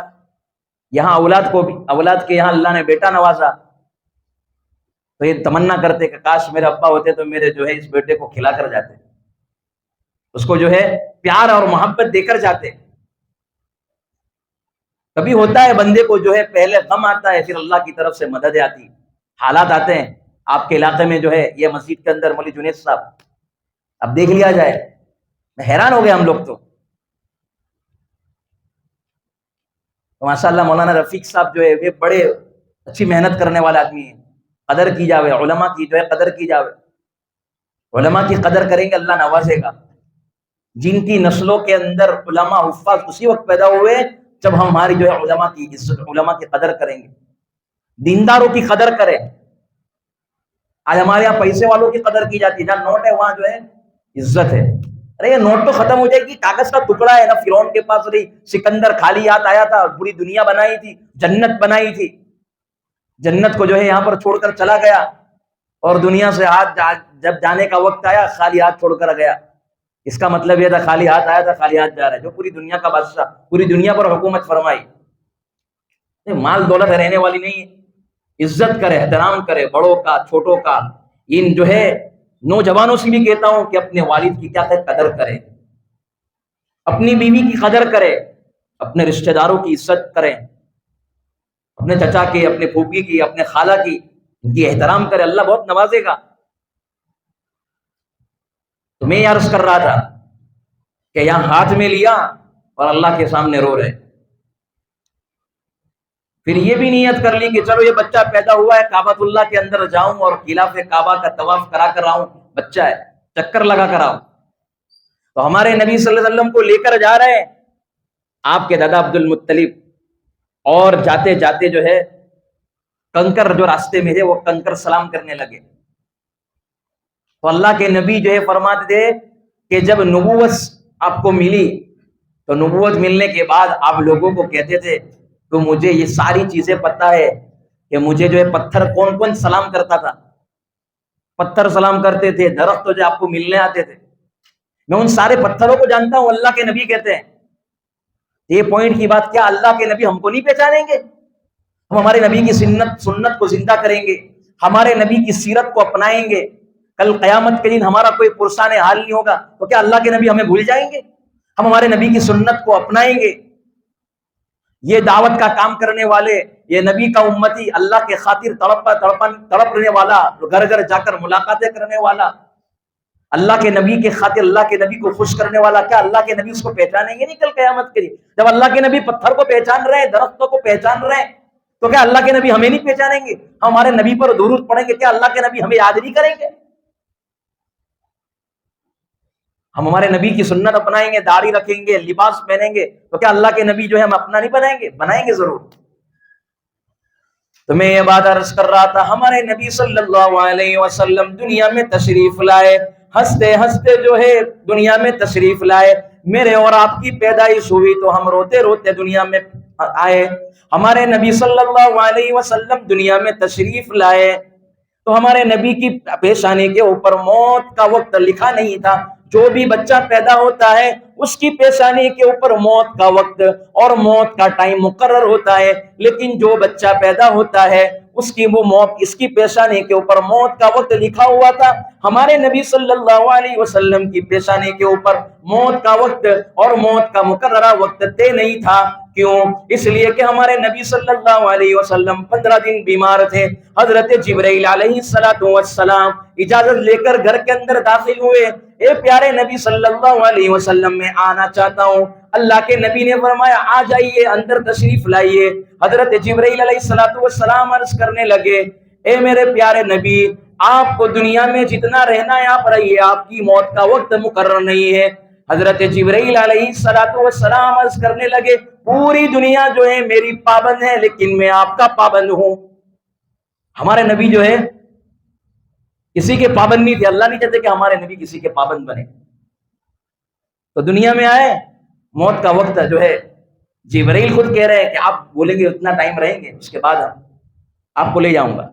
Speaker 1: یہاں اولاد کے یہاں اللہ نے بیٹا نوازا، تو یہ تمنا کرتے کہ کاش میرے ابا ہوتے تو میرے جو ہے اس بیٹے کو کھلا کر جاتے، اس کو جو ہے پیار اور محبت دے کر جاتے. کبھی ہوتا ہے بندے کو جو ہے پہلے غم آتا ہے، پھر اللہ کی طرف سے مدد آتی، حالات آتے ہیں. آپ کے علاقے میں جو ہے یہ مسجد کے اندر مولوی جنید صاحب، اب دیکھ لیا جائے، میں حیران ہو گیا ہم لوگ تو ماشاء اللہ مولانا رفیق صاحب جو ہے وہ بڑے اچھی محنت کرنے والے آدمی ہیں، قدر کی جاوے، علماء کی جو ہے قدر کی جاوے. علماء کی قدر کریں گے اللہ نوازے گا. جن کی نسلوں کے اندر علماء حفاظ اسی وقت پیدا ہوئے جب ہم ہماری جو ہے علماء کی عزت، علماء کی قدر کریں گے، دینداروں کی قدر کریں. آج ہمارے یہاں پیسے والوں کی قدر کی جاتی ہے، جہاں نوٹ ہے وہاں جو ہے عزت ہے. ارے یہ نوٹ تو ختم ہو جائے گی، کاغذ کا ٹکڑا ہے نا. فرعون کے پاس رہی، سکندر خالی ہاتھ آیا تھا، پوری دنیا بنائی تھی، جنت بنائی تھی، جنت کو جو ہے یہاں پر چھوڑ کر چلا گیا، اور دنیا سے ہاتھ جب جانے کا وقت آیا خالی ہاتھ چھوڑ کر گیا. اس کا مطلب یہ تھا خالی ہاتھ آیا تھا خالی ہاتھ جا رہا ہے. جو پوری دنیا کا بادشاہ، پوری دنیا پر حکومت فرمائی، مال دولت رہنے والی نہیں ہے. عزت کرے، احترام کرے، بڑوں کا چھوٹوں کا. ان جو ہے نوجوانوں سے بھی کہتا ہوں کہ اپنے والد کی کیا قدر کریں، اپنی بیوی کی قدر کرے، اپنے رشتہ داروں کی عزت کریں، اپنے چچا کی، اپنے پھوپھی کی، اپنے خالہ کی، ان کی احترام کرے. اللہ بہت نوازے گا. تو میں یہ عرض کر رہا تھا کہ یہاں ہاتھ میں لیا اور اللہ کے سامنے رو رہے. پھر یہ بھی نیت کر لی کہ چلو یہ بچہ پیدا ہوا ہے، کعبۃ اللہ کے اندر جاؤں اور خلاف کعبہ کا طواف کرا کر آؤں. بچہ ہے، چکر لگا کر آؤں. تو ہمارے نبی صلی اللہ علیہ وسلم کو لے کر جا رہے ہیں آپ کے دادا عبد المطلب، اور جاتے جاتے جو ہے کنکر جو راستے میں تھے وہ کنکر سلام کرنے لگے. تو اللہ کے نبی جو ہے فرماتے تھے کہ جب نبوت آپ کو ملی تو نبوت ملنے کے بعد آپ لوگوں کو کہتے تھے تو مجھے یہ ساری چیزیں پتہ ہے کہ مجھے جو ہے پتھر کون کون سلام کرتا تھا. پتھر سلام کرتے تھے، درخت جو آپ کو ملنے آتے تھے، میں ان سارے پتھروں کو جانتا ہوں. اللہ کے نبی کہتے ہیں یہ پوائنٹ کی بات، کیا اللہ کے نبی ہم کو نہیں پہچانیں گے؟ ہم ہمارے نبی کی سنت کو زندہ کریں گے، ہمارے نبی کی سیرت کو اپنائیں گے. کل قیامت کے دن ہمارا کوئی پرسان حال نہیں ہوگا تو کیا اللہ کے نبی ہمیں بھول جائیں گے؟ ہم ہمارے نبی کی سنت کو اپنائیں گے. یہ دعوت کا کام کرنے والے، یہ نبی کا امتی، اللہ کے خاطر تڑپنے والا، گھر گھر جا کر ملاقاتیں کرنے والا، اللہ کے نبی کے خاطر اللہ کے نبی کو خوش کرنے والا، کیا اللہ کے نبی اس کو پہچانیں گے نہیں کل قیامت کے دن؟ جب اللہ کے نبی پتھر کو پہچان رہے ہیں، درختوں کو پہچان رہے ہیں، تو کیا اللہ کے نبی ہمیں نہیں پہچانیں گے؟ ہم ہمارے نبی پر درود پڑھیں گے، کیا اللہ کے نبی ہمیں یاد نہیں کریں گے؟ ہم ہمارے نبی کی سنت اپنائیں گے، داڑھی رکھیں گے، لباس پہنیں گے، تو کیا اللہ کے نبی جو ہے ہم اپنا نہیں بنائیں گے؟ بنائیں گے ضرور. تو میں یہ بات عرض کر رہا تھا، ہمارے نبی صلی اللہ علیہ وسلم دنیا میں تشریف لائے، ہنستے ہنستے جو ہے دنیا میں تشریف لائے. میرے اور آپ کی پیدائش ہوئی تو ہم روتے روتے دنیا میں آئے. ہمارے نبی صلی اللہ علیہ وسلم دنیا میں تشریف لائے تو ہمارے نبی کی پیشانی کے اوپر موت کا وقت لکھا نہیں تھا. جو بھی بچہ پیدا ہوتا ہے اس کی پیشانی کے اوپر موت کا وقت اور موت کا ٹائم مقرر ہوتا ہے، لیکن جو بچہ پیدا ہوتا ہے اس کی وہ موت، اس کی پیشانی کے اوپر موت کا وقت لکھا ہوا تھا. ہمارے نبی صلی اللہ علیہ وسلم کی پیشانی کے اوپر موت کا وقت اور موت کا مقررہ وقت طے نہیں تھا. کیوں؟ اس لیے کہ ہمارے نبی صلی اللہ علیہ وسلم 15 دن بیمار تھے. حضرت جبرائیل علیہ السلام اجازت لے کر گھر کے اندر داخل ہوئے. اے پیارے نبی صلی اللہ علیہ وسلم میں آنا چاہتا ہوں. اللہ کے نبی نے فرمایا آ جائیے، اندر تشریف لائیے. حضرت جبرائیل علیہ السلام عرض کرنے لگے اے میرے پیارے نبی، آپ کو دنیا میں جتنا رہنا ہے آپ رہیے، آپ کی موت کا وقت مقرر نہیں ہے. حضرت جبرائیل علیہ السلام عرض کرنے لگے پوری دنیا جو ہے میری پابند ہے لیکن میں آپ کا پابند ہوں. ہمارے نبی جو ہے کسی کے پابند نہیں تھے، اللہ نہیں چاہتے کہ ہمارے نبی کسی کے پابند بنے. تو دنیا میں آئے، موت کا وقت جو ہے جبرائیل خود کہہ رہے ہیں کہ آپ بولیں گے اتنا ٹائم رہیں گے، اس کے بعد آپ کو لے جاؤں گا.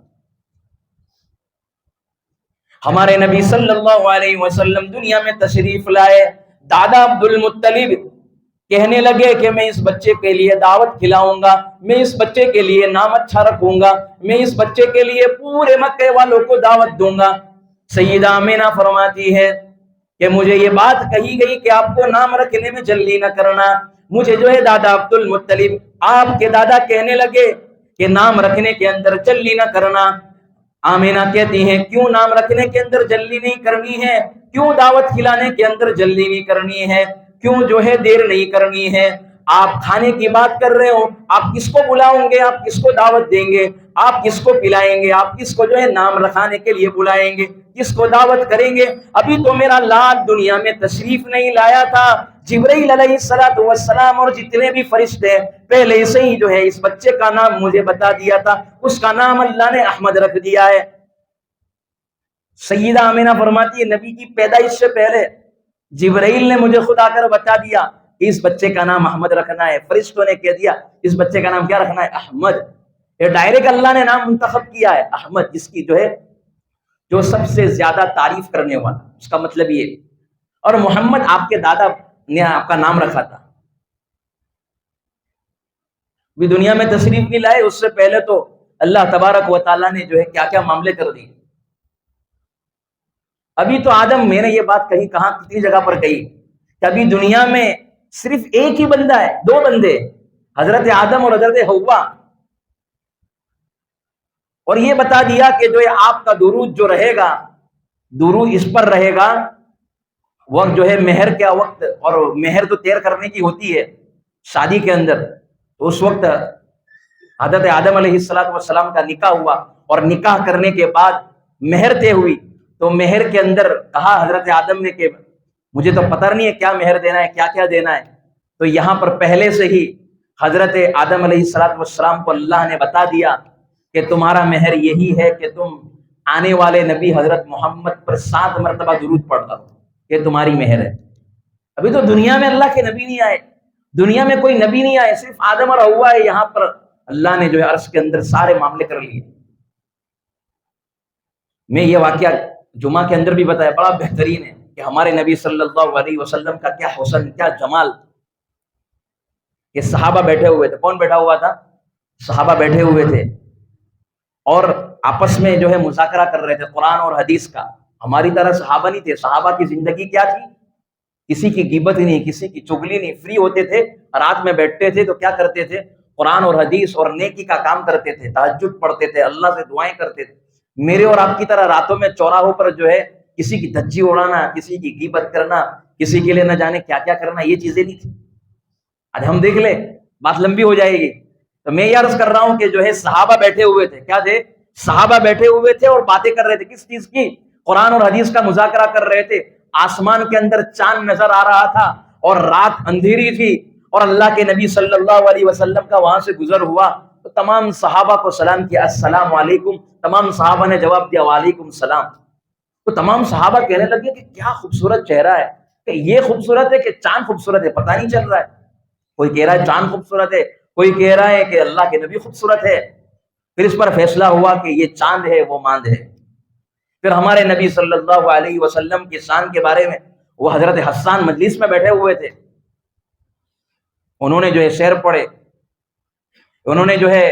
Speaker 1: ہمارے نبی صلی اللہ علیہ وسلم دنیا میں تشریف لائے. دادا عبد المطلب کہنے لگے کہ میں اس بچے کے لیے دعوت کھلاؤں گا، میں اس بچے کے لیے نام اچھا رکھوں گا، میں اس بچے کے لیے پورے مکے والوں کو دعوت دوں گا. سیدہ آمینہ فرماتی ہے کہ مجھے یہ بات کہی گئی کہ آپ کو نام رکھنے میں جلدی نہ کرنا. مجھے جو ہے دادا عبد المطلب آپ کے دادا کہنے لگے کہ نام رکھنے کے اندر جلدی نہ کرنا. آمینہ کہتی ہیں کیوں نام رکھنے کے اندر جلدی نہیں کرنی ہے، کیوں دعوت کھلانے کے اندر جلدی نہیں کرنی ہے، کیوں جو ہے دیر نہیں کرنی ہے؟ آپ کھانے کی بات کر رہے ہو، آپ کس کو بلاؤں گے، آپ کس کو دعوت دیں گے؟ آپ کس کو پلائیں گے, آپ کس کو جو ہے نام رکھانے کے لیے بلائیں گے, کس کو دعوت کریں گے؟ ابھی تو میرا لال دنیا میں تشریف نہیں لایا تھا. جبرائیل علیہ السلام اور جتنے بھی فرشتے پہلے سے ہی جو ہے اس بچے کا نام مجھے بتا دیا تھا, اس کا نام اللہ نے احمد رکھ دیا ہے. سیدہ آمینہ فرماتی ہے نبی کی پیدائش سے پہلے جبرائیل نے مجھے خود آ کر بتا دیا کہ اس بچے کا نام احمد رکھنا ہے. فرشتوں نے کہہ دیا اس بچے کا نام کیا رکھنا ہے؟ احمد. یہ ڈائریکٹ اللہ نے نام منتخب کیا ہے احمد, جس کی جو ہے جو سب سے زیادہ تعریف کرنے والا, اس کا مطلب یہ. اور محمد آپ کے دادا نے آپ کا نام رکھا تھا. بھی دنیا میں تشریف نہیں لائے اس سے پہلے تو اللہ تبارک و تعالیٰ نے جو ہے کیا کیا معاملے کر دیے. ابھی تو آدم, میں نے یہ بات کہی, کہاں کتنی جگہ پر کہی کہ ابھی دنیا میں صرف ایک ہی بندہ ہے, دو بندے, حضرت آدم اور حضرت حوا. اور یہ بتا دیا کہ جو ہے آپ کا درود جو رہے گا, درود اس پر رہے گا وقت جو ہے مہر کا وقت, اور مہر تو طے کرنے کی ہوتی ہے شادی کے اندر. تو اس وقت حضرت آدم علیہ السلام کا نکاح ہوا, اور نکاح کرنے کے بعد مہر طے ہوئی. تو مہر کے اندر کہا حضرت آدم نے کہ مجھے تو پتہ نہیں ہے کیا مہر دینا ہے, کیا کیا دینا ہے. تو یہاں پر پہلے سے ہی حضرت آدم علیہ السلام کو اللہ نے بتا دیا کہ تمہارا مہر یہی ہے کہ تم آنے والے نبی حضرت محمد پر 7 مرتبہ درود پڑھتا ہو, یہ تمہاری مہر ہے. ابھی تو دنیا میں اللہ کے نبی نہیں آئے, دنیا میں کوئی نبی نہیں آئے, صرف آدم اور حوا ہے. یہاں پر اللہ نے جو ہے عرش کے اندر سارے معاملے کر لیے. میں یہ واقعہ جمعہ کے اندر بھی بتایا, بڑا بہترین ہے کہ ہمارے نبی صلی اللہ علیہ وسلم کا کیا حسن, کیا جمال. کہ صحابہ بیٹھے ہوئے تھے. کون بیٹھا ہوا تھا؟ صحابہ بیٹھے ہوئے تھے اور آپس میں جو ہے مذاکرہ کر رہے تھے قرآن اور حدیث کا. ہماری طرح صحابہ نہیں تھے. صحابہ کی زندگی کیا تھی؟ کسی کی غیبت نہیں, کسی کی چغلی نہیں. فری ہوتے تھے, رات میں بیٹھتے تھے تو کیا کرتے تھے؟ قرآن اور حدیث اور نیکی کا کام کرتے تھے, تہجد پڑھتے تھے, اللہ سے دعائیں کرتے تھے. میرے اور آپ کی طرح راتوں میں چوراہوں پر جو ہے کسی کی دھجی اڑانا, کسی کی غیبت کرنا, کسی کے لیے نہ جانے کیا کیا کرنا, یہ چیزیں نہیں تھی. آج ہم دیکھ لیں, بات لمبی ہو جائے گی. تو میں یہ عرض کر رہا ہوں کہ جو ہے صحابہ بیٹھے ہوئے تھے. کیا تھے؟ صحابہ بیٹھے ہوئے تھے اور باتیں کر رہے تھے. کس چیز کی؟ قرآن اور حدیث کا مذاکرہ کر رہے تھے. آسمان کے اندر چاند نظر آ رہا تھا اور رات اندھیری تھی, اور اللہ کے نبی صلی اللہ علیہ وسلم کا وہاں سے گزر ہوا تو تمام صحابہ کو سلام کیا, السلام علیکم. تمام صحابہ نے جواب دیا وعلیکم السلام. تو تمام صحابہ کہنے لگے کہ کیا خوبصورت چہرہ ہے, کہ یہ خوبصورت ہے کہ چاند خوبصورت ہے, پتہ نہیں چل رہا ہے. کوئی کہہ رہا ہے چاند خوبصورت ہے, کوئی کہہ رہا ہے کہ اللہ کے نبی خوبصورت ہے. پھر اس پر فیصلہ ہوا کہ یہ چاند ہے وہ ماند ہے. پھر ہمارے نبی صلی اللہ علیہ وسلم کی شان کے بارے میں وہ حضرت حسان مجلس میں بیٹھے ہوئے تھے, انہوں نے جو ہے شعر پڑھے. انہوں نے جو ہے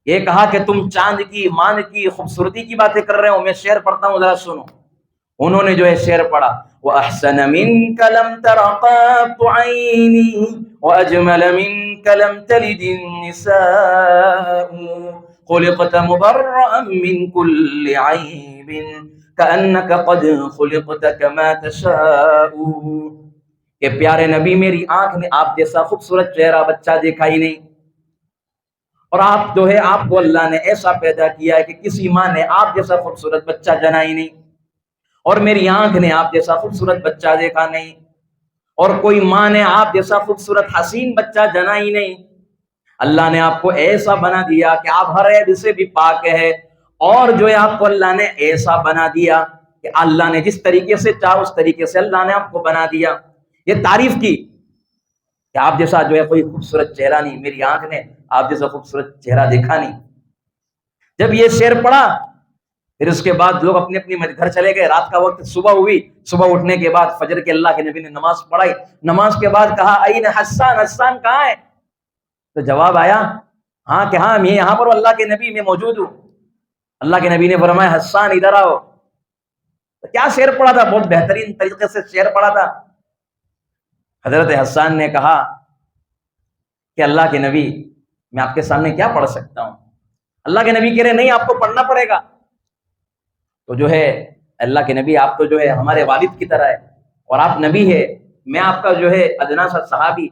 Speaker 1: یہ کہا کہ تم چاند کی ماند کی خوبصورتی کی باتیں کر رہے ہو, میں شعر پڑھتا ہوں ذرا سنو. انہوں نے جو ہے شعر پڑھا, وَأَحْسَنَ مِنْكَ لَمْ تَرَ قَطُّ عَيْنِي وَأَجْمَلَ مِنْكَ لَمْ تَلِدِ النِّسَاءُ خُلِقْتَ مُبَرَّأً مِنْ كُلِّ عَيْبٍ كَأَنَّكَ قَدْ خُلِقْتَ كَمَا تَشَاءُ. کہ پیارے نبی, میری آنکھ نے آپ جیسا خوبصورت چہرہ بچہ دیکھا ہی نہیں, اور آپ جو ہے آپ کو اللہ نے ایسا پیدا کیا ہے کہ کسی ماں نے آپ جیسا خوبصورت بچہ جنا ہی نہیں, اور میری آنکھ نے آپ جیسا خوبصورت بچہ دیکھا نہیں, اور کوئی ماں نے آپ جیسا خوبصورت حسین بچہ جنا ہی نہیں. اللہ نے آپ کو ایسا بنا دیا کہ آپ ہر عیب سے بھی پاک ہے, اور جو ہے آپ کو اللہ نے ایسا بنا دیا کہ اللہ نے جس طریقے سے چاہا اس طریقے سے اللہ نے آپ کو بنا دیا. یہ تعریف کی کہ آپ جیسا جو ہے کوئی خوبصورت چہرہ نہیں, میری آنکھ نے آپ جیسا خوبصورت چہرہ دیکھا نہیں. جب یہ شعر پڑھا پھر اس کے بعد لوگ اپنے اپنے گھر چلے گئے. رات کا وقت, صبح ہوئی, صبح اٹھنے کے بعد فجر کے اللہ کے نبی نے نماز پڑھائی. نماز کے بعد کہا این حسان, حسان کہاں ہے؟ تو جواب آیا ہاں کہ ہاں میں یہاں پر اللہ کے نبی میں موجود ہوں. اللہ کے نبی نے فرمایا حسان ادھر آؤ. تو کیا شعر پڑھا تھا, بہت بہترین طریقے سے شعر پڑھا تھا. حضرت حسان نے کہا کہ اللہ کے نبی میں آپ کے سامنے کیا پڑھ سکتا ہوں. اللہ کے نبی کہہ رہے نہیں, آپ کو پڑھنا پڑے گا. تو جو ہے اللہ کے نبی آپ تو جو ہے ہمارے والد کی طرح ہے, اور آپ نبی ہے, میں آپ کا جو ہے ادنا سا صحابی,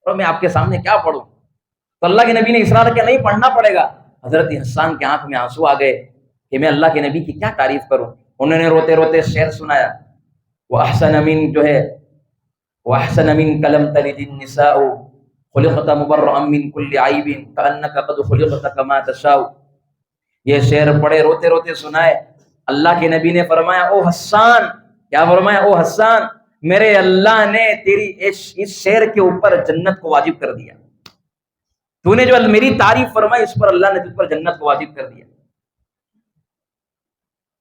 Speaker 1: اور میں آپ کے سامنے کیا پڑھوں. تو اللہ کے نبی نے اصرار کیا نہیں پڑھنا پڑے گا. حضرت حسان کے آنکھ میں آنسو آ گئے کہ میں اللہ کے نبی کی کیا تعریف کروں. انہوں نے روتے روتے شعر سنایا، وہ احسن من جو ہے وہ احسن من کلم تلد النساء خلقت مبرئا من کل عیب کانک قد خلقت کما تشاء. یہ شعر پڑے روتے روتے سنائے. اللہ کے نبی نے فرمایا او حسان، کیا فرمایا؟ او حسان، میرے اللہ نے تیری اس شعر کے اوپر جنت کو واجب کر دیا. تو نے جو میری تعریف فرمائی اس پر اللہ نے تجھ پر جنت کو واجب کر دیا.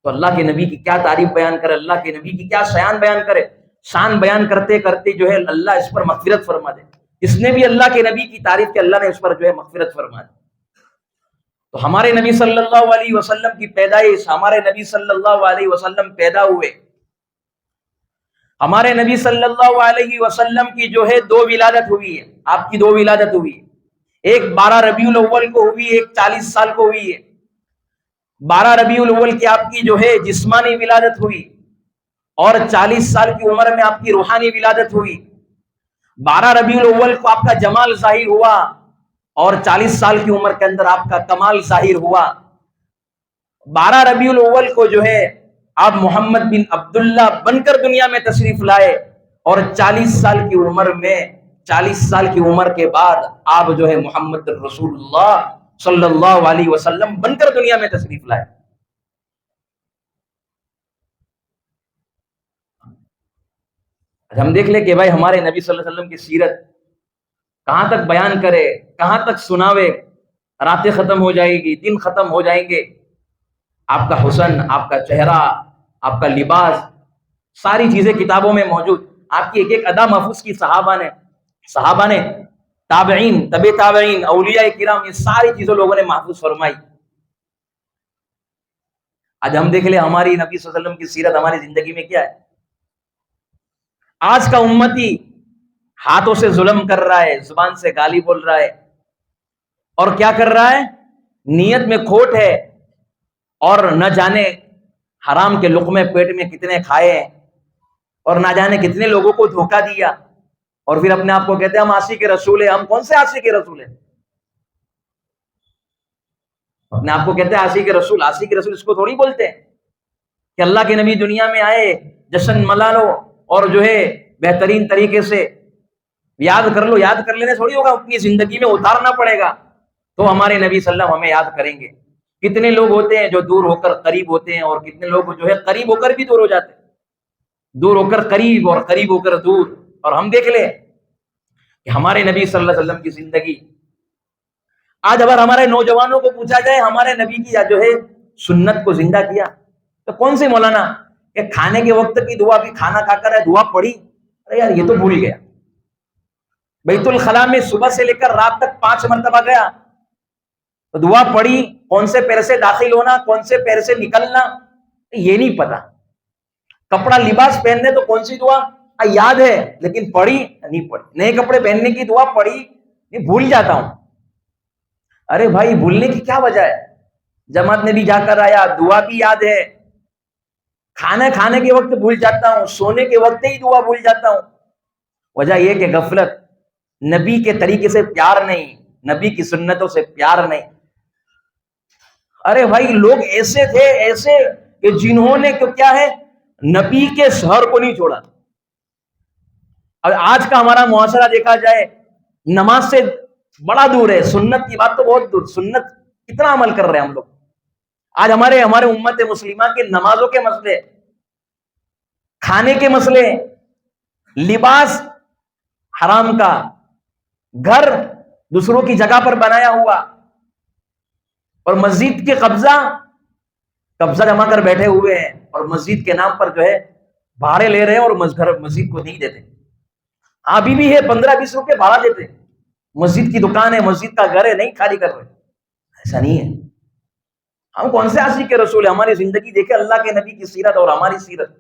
Speaker 1: تو اللہ کے نبی کی کیا تعریف بیان کرے، اللہ کے نبی کی کیا شان بیان کرے. شان بیان کرتے کرتے جو ہے اللہ اس پر مغفرت فرما دے. اس نے بھی اللہ کے نبی کی تعریف کہ اللہ نے اس پر جو ہے مغفرت فرما دی. تو ہمارے نبی صلی اللہ علیہ وسلم کی پیدائش، ہمارے نبی صلی اللہ علیہ وسلم پیدا ہوئے، ہمارے نبی صلی اللہ علیہ وسلم کی جو ہے 2 ولادت ہوئی ہے. آپ کی 2 ولادت ہوئی ہے. ایک 12 ربیع الاول کو ہوئی، ایک 40 سال کو ہوئی ہے. 12 ربیع الاول کی آپ کی جو ہے جسمانی ولادت ہوئی، اور 40 سال کی عمر میں آپ کی روحانی ولادت ہوئی. 12 ربیع الاول کو آپ کا جمال ظاہر ہوا، اور 40 سال کی عمر کے اندر آپ کا کمال ظاہر ہوا. 12 ربیع الاول کو جو ہے آپ محمد بن عبداللہ بن کر دنیا میں تشریف لائے، اور 40 سال کی عمر میں 40 سال کی عمر کے بعد آپ جو ہے محمد رسول اللہ صلی اللہ علیہ وسلم بن کر دنیا میں تشریف لائے. ہم دیکھ لیں کہ بھائی ہمارے نبی صلی اللہ علیہ وسلم کی سیرت کہاں تک بیان کرے، کہاں تک سناوے. راتیں ختم ہو جائے گی، دن ختم ہو جائیں گے. آپ کا حسن، آپ کا چہرہ، آپ کا لباس، ساری چیزیں کتابوں میں موجود. آپ کی ایک ایک ادا محفوظ کی صحابہ نے تابعین، تبع تابعین، اولیاء کرام، یہ ساری چیزیں لوگوں نے محفوظ فرمائی. آج ہم دیکھ لیں ہماری نبی صلی اللہ علیہ وسلم کی سیرت ہماری زندگی میں کیا ہے. آج کا امتی ہاتھوں سے ظلم کر رہا ہے، زبان سے گالی بول رہا ہے، اور کیا کر رہا ہے؟ نیت میں کھوٹ ہے، اور نہ جانے حرام کے لقمے پیٹ میں کتنے کھائے ہیں، اور نہ جانے کتنے لوگوں کو دھوکہ دیا، اور پھر اپنے آپ کو کہتے ہیں ہم عاشق رسول ہیں. ہم کون سے عاشق رسول ہیں؟ اپنے آپ کو کہتے ہیں عاشق رسول. عاشق رسول اس کو تھوڑی بولتے ہیں کہ اللہ کے نبی دنیا میں آئے، جشن منا لو، اور جو ہے بہترین طریقے سے یاد کر لو. یاد کر لینے تھوڑی ہوگا، اپنی زندگی میں اتارنا پڑے گا تو ہمارے نبی صلی اللہ علیہ وسلم ہمیں یاد کریں گے. کتنے لوگ ہوتے ہیں جو دور ہو کر قریب ہوتے ہیں، اور کتنے لوگ جو ہے قریب ہو کر بھی دور ہو جاتے ہیں. دور ہو کر قریب، اور قریب ہو کر دور. اور ہم دیکھ لیں کہ ہمارے نبی صلی اللہ علیہ وسلم کی زندگی، آج اگر ہمارے نوجوانوں کو پوچھا جائے ہمارے نبی کی جو ہے سنت کو زندہ کیا، تو کون سے مولانا کہ کھانے کے وقت کی دعا بھی کھانا کھا کر ہے دعا پڑھی؟ ارے یار یہ تو بھول گیا. بیت الخلاء میں صبح سے لے کر رات تک 5 مرتبہ گیا تو دعا پڑھی. کون سے پیر سے داخل ہونا، کون سے پیر سے نکلنا، یہ نہیں پتا. کپڑا لباس پہننے تو کون سی دعا یاد ہے، لیکن پڑھی نہیں پڑھی. نئے کپڑے پہننے کی دعا پڑھی نہیں، بھول جاتا ہوں. ارے بھائی بھولنے کی کیا وجہ ہے؟ جماعت میں بھی جا کر آیا، دعا بھی یاد ہے. کھانا کھانے کے وقت بھول جاتا ہوں، سونے کے وقت ہی دعا بھول جاتا ہوں. وجہ یہ کہ غفلت، نبی کے طریقے سے پیار نہیں، نبی کی سنتوں سے پیار نہیں. ارے بھائی لوگ ایسے تھے، ایسے کہ جنہوں نے کیا ہے نبی کے شہر کو نہیں چھوڑا. اور آج کا ہمارا معاشرہ دیکھا جائے نماز سے بڑا دور ہے، سنت کی بات تو بہت دور. سنت کتنا عمل کر رہے ہیں ہم لوگ. آج ہمارے امت مسلمہ کے نمازوں کے مسئلے، کھانے کے مسئلے، لباس حرام کا، گھر دوسروں کی جگہ پر بنایا ہوا، اور مسجد کے قبضہ جما کر بیٹھے ہوئے ہیں، اور مسجد کے نام پر جو ہے بھاڑے لے رہے ہیں، اور مسجد کو نہیں دیتے. ہاں ابھی بھی ہے 15-20 روپے بھاڑا دیتے. مسجد کی دکان ہے، مسجد کا گھر ہے، نہیں خالی کر رہے. ایسا نہیں ہے. ہم کون سے عاشق رسول ہیں؟ ہماری زندگی دیکھے اللہ کے نبی کی سیرت اور ہماری سیرت.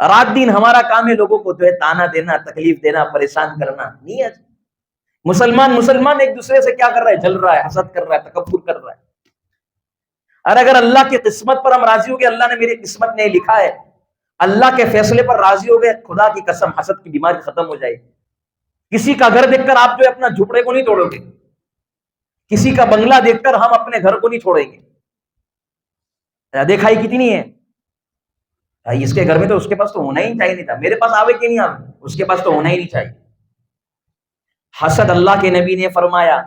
Speaker 1: رات دن ہمارا کام ہے لوگوں کو جو ہے تانا دینا، تکلیف دینا، پریشان کرنا. نہیں ہے. مسلمان ایک دوسرے سے کیا کر رہا ہے؟ جل رہا ہے، حسد کر رہا ہے، تکبر کر رہا ہے. اور اگر اللہ کی قسمت پر ہم راضی ہو گئے، اللہ نے میری قسمت نہیں لکھا ہے، اللہ کے فیصلے پر راضی ہو گئے، خدا کی قسم حسد کی بیماری ختم ہو جائے. کسی کا گھر دیکھ کر آپ جو ہے اپنا جھپڑے کو نہیں توڑو گے. کسی کا بنگلہ دیکھ کر ہم اپنے گھر کو نہیں چھوڑیں گے. دیکھائی کتنی ہے اس کے گھر میں, تو اس کے پاس تو ہونا ہی چاہیے نہیں تھا, میرے پاس آوے کہ نہیں آوے, اس کے پاس تو ہونا ہی نہیں چاہیے. حسد, اللہ کے نبی نے فرمایا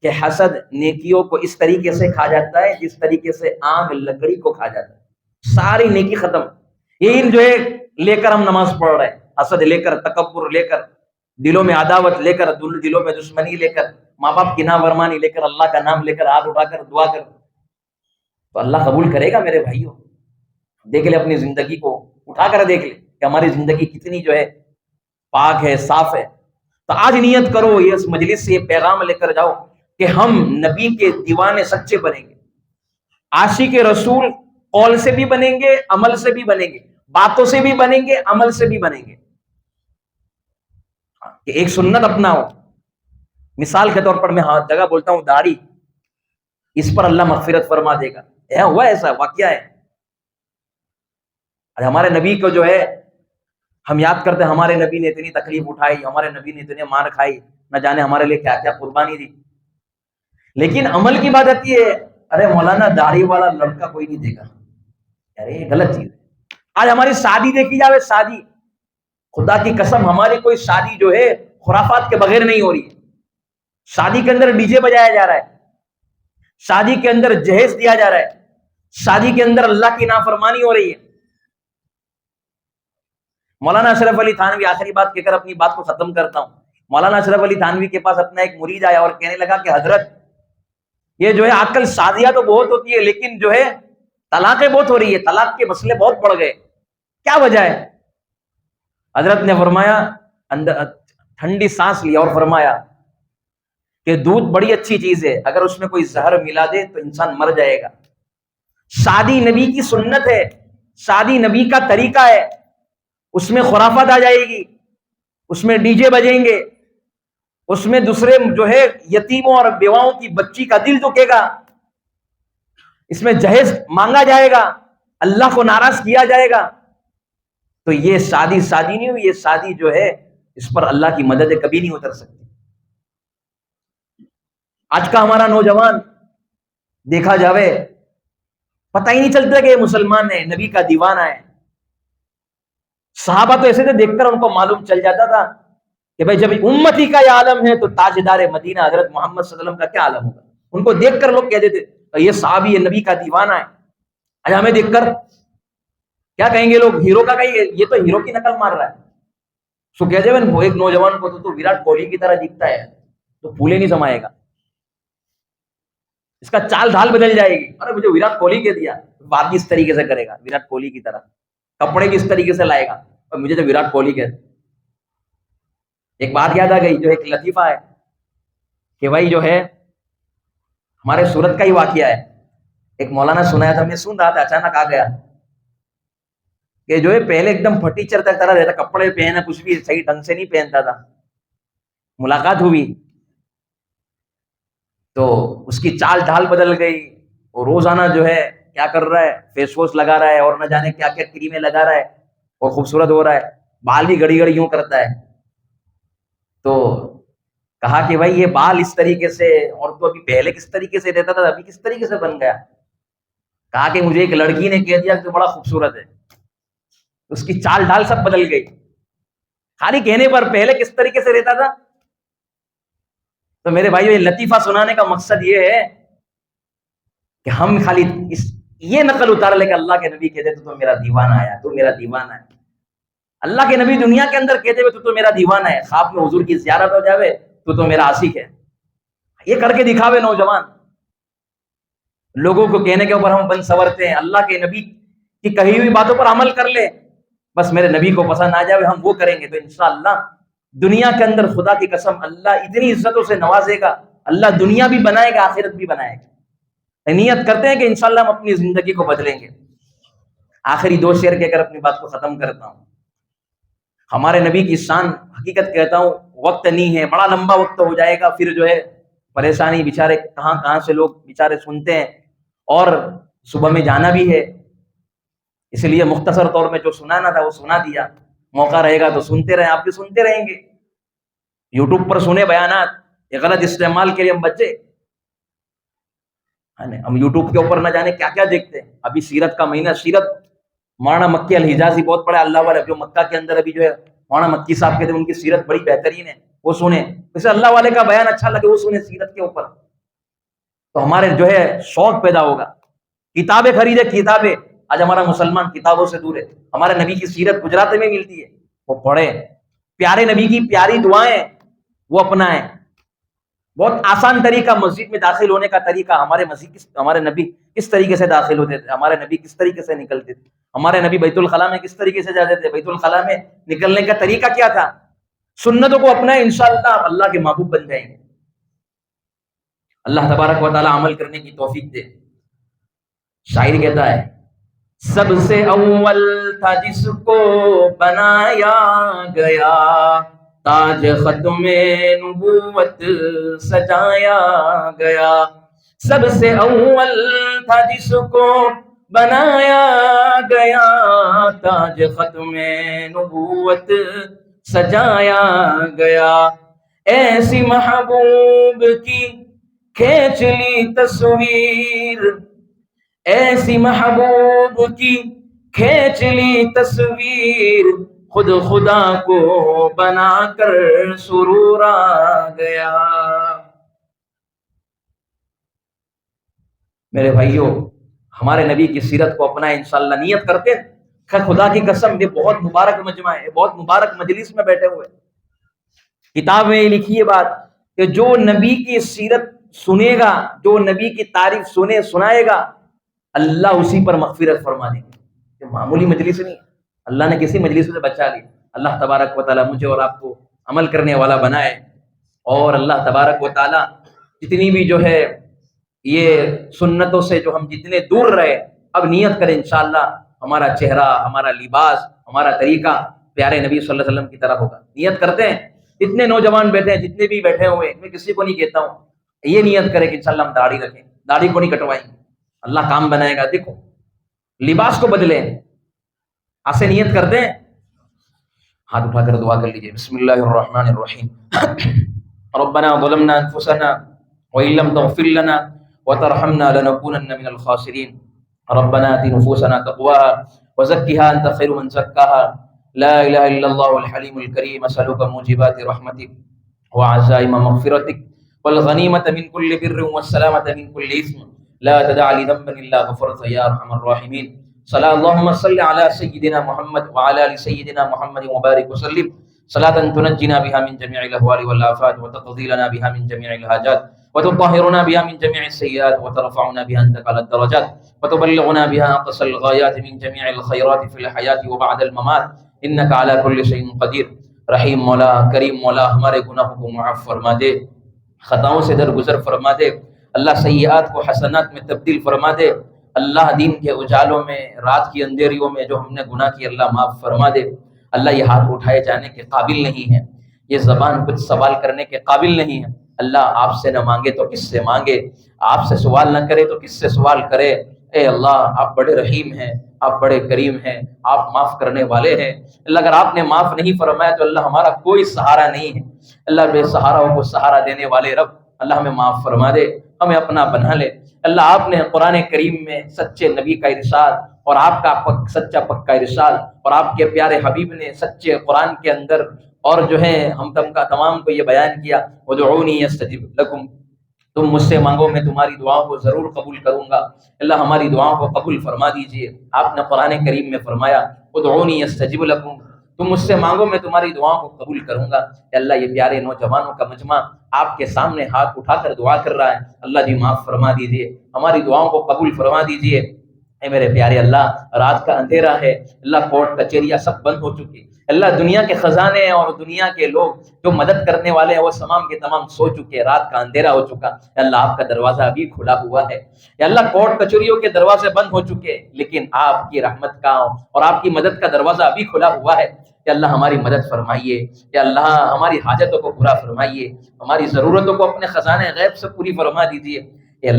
Speaker 1: کہ حسد نیکیوں کو اس طریقے سے کھا جاتا ہے جس طریقے سے آگ لکڑی کو کھا جاتا ہے, ساری نیکی ختم. یہی جو ہے لے کر ہم نماز پڑھ رہے ہیں, حسد لے کر, تکبر لے کر, دلوں میں عداوت لے کر, دلوں میں دشمنی لے کر, ماں باپ کی نافرمانی لے کر, اللہ کا نام لے کر, ہاتھ اٹھا کر دعا کر, تو اللہ قبول کرے گا میرے بھائیوں. دیکھ لے اپنی زندگی کو, اٹھا کر دیکھ لے کہ ہماری زندگی کتنی جو ہے پاک ہے, صاف ہے. تو آج نیت کرو, یہ اس مجلس سے یہ پیغام لے کر جاؤ کہ ہم نبی کے دیوانے سچے بنیں گے, عاشق رسول قول سے بھی بنیں گے, عمل سے بھی بنیں گے, باتوں سے بھی بنیں گے, عمل سے بھی بنیں گے. کہ ایک سنت اپناؤ. مثال کے طور پر میں ہر جگہ بولتا ہوں داڑھی, اس پر اللہ مغفرت فرما دے گا. ہوا ایسا واقعہ ہے. ہمارے نبی کو جو ہے ہم یاد کرتے ہیں, ہمارے نبی نے اتنی تکلیف اٹھائی, ہمارے نبی نے اتنے مار کھائی, نہ جانے ہمارے لیے کیا کیا قربانی دی. لیکن عمل کی بات آتی ہے, ارے مولانا داڑھی والا لڑکا کوئی نہیں دے گا, ارے یہ غلط چیز ہے. آج ہماری شادی دیکھی جائے, شادی خدا کی قسم ہماری کوئی شادی جو ہے خرافات کے بغیر نہیں ہو رہی ہے. شادی کے اندر ڈی جے بجایا جا رہا ہے, شادی کے اندر جہیز دیا جا رہا ہے, شادی کے اندر اللہ کی نافرمانی ہو رہی ہے. مولانا اشرف علی تھانوی, آخری بات کہہ کر اپنی بات کو ختم کرتا ہوں. مولانا اشرف علی تھانوی کے پاس اپنا ایک مرید آیا اور کہنے لگا کہ حضرت یہ جو ہے آج کل شادیاں تو بہت ہوتی ہے لیکن جو ہے طلاقیں بہت ہو رہی ہے, طلاق کے مسئلے بہت بڑھ گئے, کیا وجہ ہے؟ حضرت نے فرمایا, اندر ٹھنڈی سانس لیا اور فرمایا کہ دودھ بڑی اچھی چیز ہے, اگر اس میں کوئی زہر ملا دے تو انسان مر جائے گا. شادی نبی کی سنت ہے, شادی نبی کا طریقہ ہے, اس میں خرافات آ جائے گی, اس میں ڈی جے بجیں گے, اس میں دوسرے جو ہے یتیموں اور بیواؤں کی بچی کا دل دکے گا, اس میں جہیز مانگا جائے گا, اللہ کو ناراض کیا جائے گا. تو یہ شادی نہیں ہوئی, یہ شادی جو ہے اس پر اللہ کی مدد کبھی نہیں اتر سکتی. آج کا ہمارا نوجوان دیکھا جاوے پتہ ہی نہیں چلتا کہ یہ مسلمان ہے, نبی کا دیوانہ ہے. صحابہ تو ایسے تھے, دیکھ کر ان کو معلوم چل جاتا تھا کہ بھائی جب امتی کا یہ عالم ہے تو تاجدار مدینہ حضرت محمد صلی اللہ علیہ وسلم کا کیا عالم ہوگا. ان کو دیکھ کر لوگ کہتے تھے یہ صحابی ہے, نبی کا دیوانہ ہے. آج ہمیں دیکھ کر کیا کہیں گے لوگ, ہیرو کا کہیں گے, یہ تو ہیرو کی نقل مار رہا ہے. سو کہتے ہیں ایک نوجوان کو تو وراٹ کوہلی کی طرح دکھتا ہے, تو پھولے نہیں سمائے گا, اس کا چال ڈھال بدل جائے گی. ارے مجھے وراٹ کوہلی کہہ دیا, بات کس طریقے سے کرے گا وراٹ کوہلی کی طرح, کپڑے کس طریقے سے لائے گا, اور مجھے تو وراٹ کوہلی کہتے. ایک بات یاد آ گئی, جو ایک لطیفہ ہے کہ بھائی جو ہے ہمارے سورت کا ہی واقعہ ہے. ایک مولانا سنایا تھا, میں سن رہا تھا, اچانک آ گیا کہ جو ہے پہلے ایک دم پھٹی چرتا طرح رہتا, کپڑے پہنا کچھ بھی صحیح ڈھنگ سے نہیں پہنتا تھا. ملاقات ہوئی تو اس کی چال ڈھال بدل گئی, اور روزانہ جو ہے کیا کر رہا ہے, فیس واش لگا رہا ہے, اور نہ جانے کیا کیا کریمیں لگا رہا ہے, اور خوبصورت ہو رہا ہے. بال بھی گڑی گڑی یوں کرتا ہے. تو کہا کہ بھائی یہ بال اس طریقے سے, اور تو ابھی پہلے کس طریقے سے رہتا تھا, ابھی کس طریقے سے بن گیا. کہا کہ مجھے ایک لڑکی نے کہہ دیا کہ تو بڑا خوبصورت ہے. اس کی چال ڈھال سب بدل گئی, خالی کہنے پر. پہلے کس طریقے سے رہتا تھا. تو میرے بھائیو, یہ لطیفہ سنانے کا مقصد یہ ہے کہ ہم خالی یہ نقل اتار لے کہ اللہ کے نبی کہتے تو میرا دیوانہ آیا, تو میرا دیوانہ ہے. اللہ کے نبی دنیا کے اندر کہتے ہوئے تو میرا دیوانہ ہے, خواب میں حضور کی زیارت ہو جاوے تو میرا عاشق ہے. یہ کر کے دکھاوے نوجوان, لوگوں کو کہنے کے اوپر ہم بن سورتے ہیں. اللہ کے نبی کی کہی ہوئی باتوں پر عمل کر لے, بس میرے نبی کو پسند آ جائے, ہم وہ کریں گے تو انشاءاللہ دنیا کے اندر خدا کی قسم اللہ اتنی عزتوں سے نوازے گا, اللہ دنیا بھی بنائے گا, آخرت بھی بنائے گا. نیت کرتے ہیں کہ انشاءاللہ ہم اپنی زندگی کو بدلیں گے. آخری 2 شعر کہہ کر اپنی بات کو ختم کرتا ہوں. ہمارے نبی کی شان, حقیقت کہتا ہوں, وقت نہیں ہے, بڑا لمبا وقت ہو جائے گا, پھر جو ہے پریشانی, بیچارے کہاں سے لوگ بیچارے سنتے ہیں, اور صبح میں جانا بھی ہے. اس لیے مختصر طور میں جو سنانا تھا وہ سنا دیا. موقع رہے گا تو سنتے رہیں, آپ بھی سنتے رہیں گے. یوٹیوب پر سنے بیانات, یہ غلط استعمال کے لیے ہم بچے. ہم یوٹیوب کے اوپر نہ جانے کیا کیا دیکھتے ہیں. ابھی سیرت کا مہینہ، سیرت مولانا مکی الحجازی بہت بڑے اللہ والے جو مکہ کے اندر ابھی جو ہے مولانا مکی صاحب کہتے ہیں ان کی سیرت بڑی بہترین ہے، وہ سنیں. جیسے اللہ والے کا بیان اچھا لگے وہ سنیں سیرت کے اوپر، تو ہمارے جو ہے شوق پیدا ہوگا. کتابیں خریدے، کتابیں. آج ہمارا مسلمان کتابوں سے دور ہے. ہمارے نبی کی سیرت گجرات میں ملتی ہے، وہ پڑھے. پیارے نبی کی پیاری دعائیں وہ اپنائیں. بہت آسان طریقہ مسجد میں داخل ہونے کا طریقہ. ہمارے نبی کس طریقے سے داخل ہوتے تھے، ہمارے نبی کس طریقے سے نکلتے تھے، ہمارے نبی بیت الخلاء میں کس طریقے سے جاتے تھے، بیت الخلاء میں نکلنے کا طریقہ کیا تھا. سنتوں کو اپنائیں، انشاءاللہ آپ اللہ کے محبوب بن جائیں گے. اللہ تبارک و تعالی عمل کرنے کی توفیق دے. شاعر کہتا ہے سب سے اول تھا جس کو بنایا گیا، تاج ختم نبوت سجایا گیا. سب سے اول تھا جس کو بنایا گیا، تاج ختم نبوت سجایا گیا. ایسی محبوب کی کھینچ لی تصویر، ایسی محبوب کی کھینچ لی تصویر، خود خدا کو بنا کر سرور آ گیا. میرے بھائیوں، ہمارے نبی کی سیرت کو اپنا انشاءاللہ نیت کرتے ہیں. خدا کی قسم یہ بہت مبارک مجمع ہے، بہت مبارک مجلس میں بیٹھے ہوئے. کتاب میں لکھی ہے بات کہ جو نبی کی سیرت سنے گا، جو نبی کی تعریف سنائے گا، اللہ اسی پر مغفرت فرما دے گا. یہ معمولی مجلس نہیں، اللہ نے کسی مجلس سے بچا لی. اللہ تبارک و تعالیٰ مجھے اور آپ کو عمل کرنے والا بنائے. اور اللہ تبارک و تعالیٰ جتنی بھی جو ہے یہ سنتوں سے جو ہم جتنے دور رہے، اب نیت کریں انشاءاللہ ہمارا چہرہ، ہمارا لباس، ہمارا طریقہ پیارے نبی صلی اللہ علیہ وسلم کی طرح ہوگا. نیت کرتے ہیں. اتنے نوجوان بیٹھے ہیں، جتنے بھی بیٹھے ہوئے، میں کسی کو نہیں کہتا ہوں، یہ نیت کرے کہ انشاءاللہ ہم داڑھی رکھیں، داڑھی کو نہیں کٹوائیں گے، اللہ کام بنائے گا. دیکھو لباس کو بدلیں، ایسے نیت کرتے ہیں. ہاتھ اٹھا کر دعا کر لیجیے. بسم اللہ الرحمن الرحیم. ربنا ظلمنا انفسنا وان لم تغفر لنا وترحمنا لنكونن من الخاسرين. ربنا آت نفوسنا تقواها وزكها انت خير من زكاها. لا اله الا الله الحليم الكريم. اسالك موجبات رحمتك وعزائم مغفرتك والغنيمة من كل بر والسلامة من كل إثم. لا تدع لي ذنبا إلا غفرته يا أرحم الراحمين. صلى اللهم صل على سيدنا محمد وعلى آل سيدنا محمد وبارك وسلم صلاة تنجينا بها من جميع الأهوال والآفات وتقضي لنا بها من جميع الحاجات وتطهرنا بها من جميع السيئات وترفعنا بها أنت على الدرجات وتبلغنا بها أقصى الغايات من جميع الخيرات في الحياة وبعد الممات إنك على كل شيء قدير. رحیم مولا، کریم مولا، ہمارے گناہوں کو معاف فرما دے، خطاؤں سے درگزر فرما دے. اللہ سیئات کو حسنات میں تبدیل فرما دے. اللہ دین کے اجالوں میں، رات کی اندھیریوں میں جو ہم نے گناہ کی، اللہ معاف فرما دے. اللہ یہ ہاتھ اٹھائے جانے کے قابل نہیں ہے، یہ زبان کچھ سوال کرنے کے قابل نہیں ہے. اللہ آپ سے نہ مانگے تو کس سے مانگے، آپ سے سوال نہ کرے تو کس سے سوال کرے. اے اللہ آپ بڑے رحیم ہیں، آپ بڑے کریم ہیں، آپ معاف کرنے والے ہیں. اللہ اگر آپ نے معاف نہیں فرمایا تو اللہ ہمارا کوئی سہارا نہیں ہے. اللہ بے سہاراؤں کو سہارا دینے والے رب، اللہ ہمیں معاف فرما دے، ہمیں اپنا بنا لے. اللہ آپ نے قرآن کریم میں سچے نبی کا ارشاد اور آپ کا سچا پکا ارشاد اور آپ کے پیارے حبیب نے سچے قرآن کے اندر اور جو ہے ہم تم کا تمام کو یہ بیان کیا، ادعونی استجب لکم، تم مجھ سے مانگو میں تمہاری دعاؤں کو ضرور قبول کروں گا. اللہ ہماری دعاؤں کو قبول فرما دیجئے. آپ نے قرآن کریم میں فرمایا ادعونی استجب لکم، تم مجھ سے مانگو میں تمہاری دعاؤں کو قبول کروں گا. اللہ یہ پیارے نوجوانوں کا مجمع آپ کے سامنے ہاتھ اٹھا کر دعا کر رہا ہے. اللہ جی معاف فرما دیجئے، ہماری دعاؤں کو قبول فرما دیجئے. اے میرے پیارے اللہ، رات کا اندھیرا ہے، اللہ کورٹ کچہریاں سب بند ہو چکی، اللہ دنیا کے خزانے اور دنیا کے لوگ جو مدد کرنے والے ہیں وہ تمام کے تمام سو چکے، رات کا اندھیرا ہو چکا. اللہ آپ کا دروازہ ابھی کھلا ہوا ہے. یا اللہ کورٹ کچہریوں کے دروازے بند ہو چکے، لیکن آپ کی رحمت کا اور آپ کی مدد کا دروازہ ابھی کھلا ہوا ہے. یا اللہ ہماری مدد فرمائیے، یا اللہ ہماری حاجتوں کو پورا فرمائیے، ہماری ضرورتوں کو اپنے خزانے غیب سے پوری فرما دیجیے. یا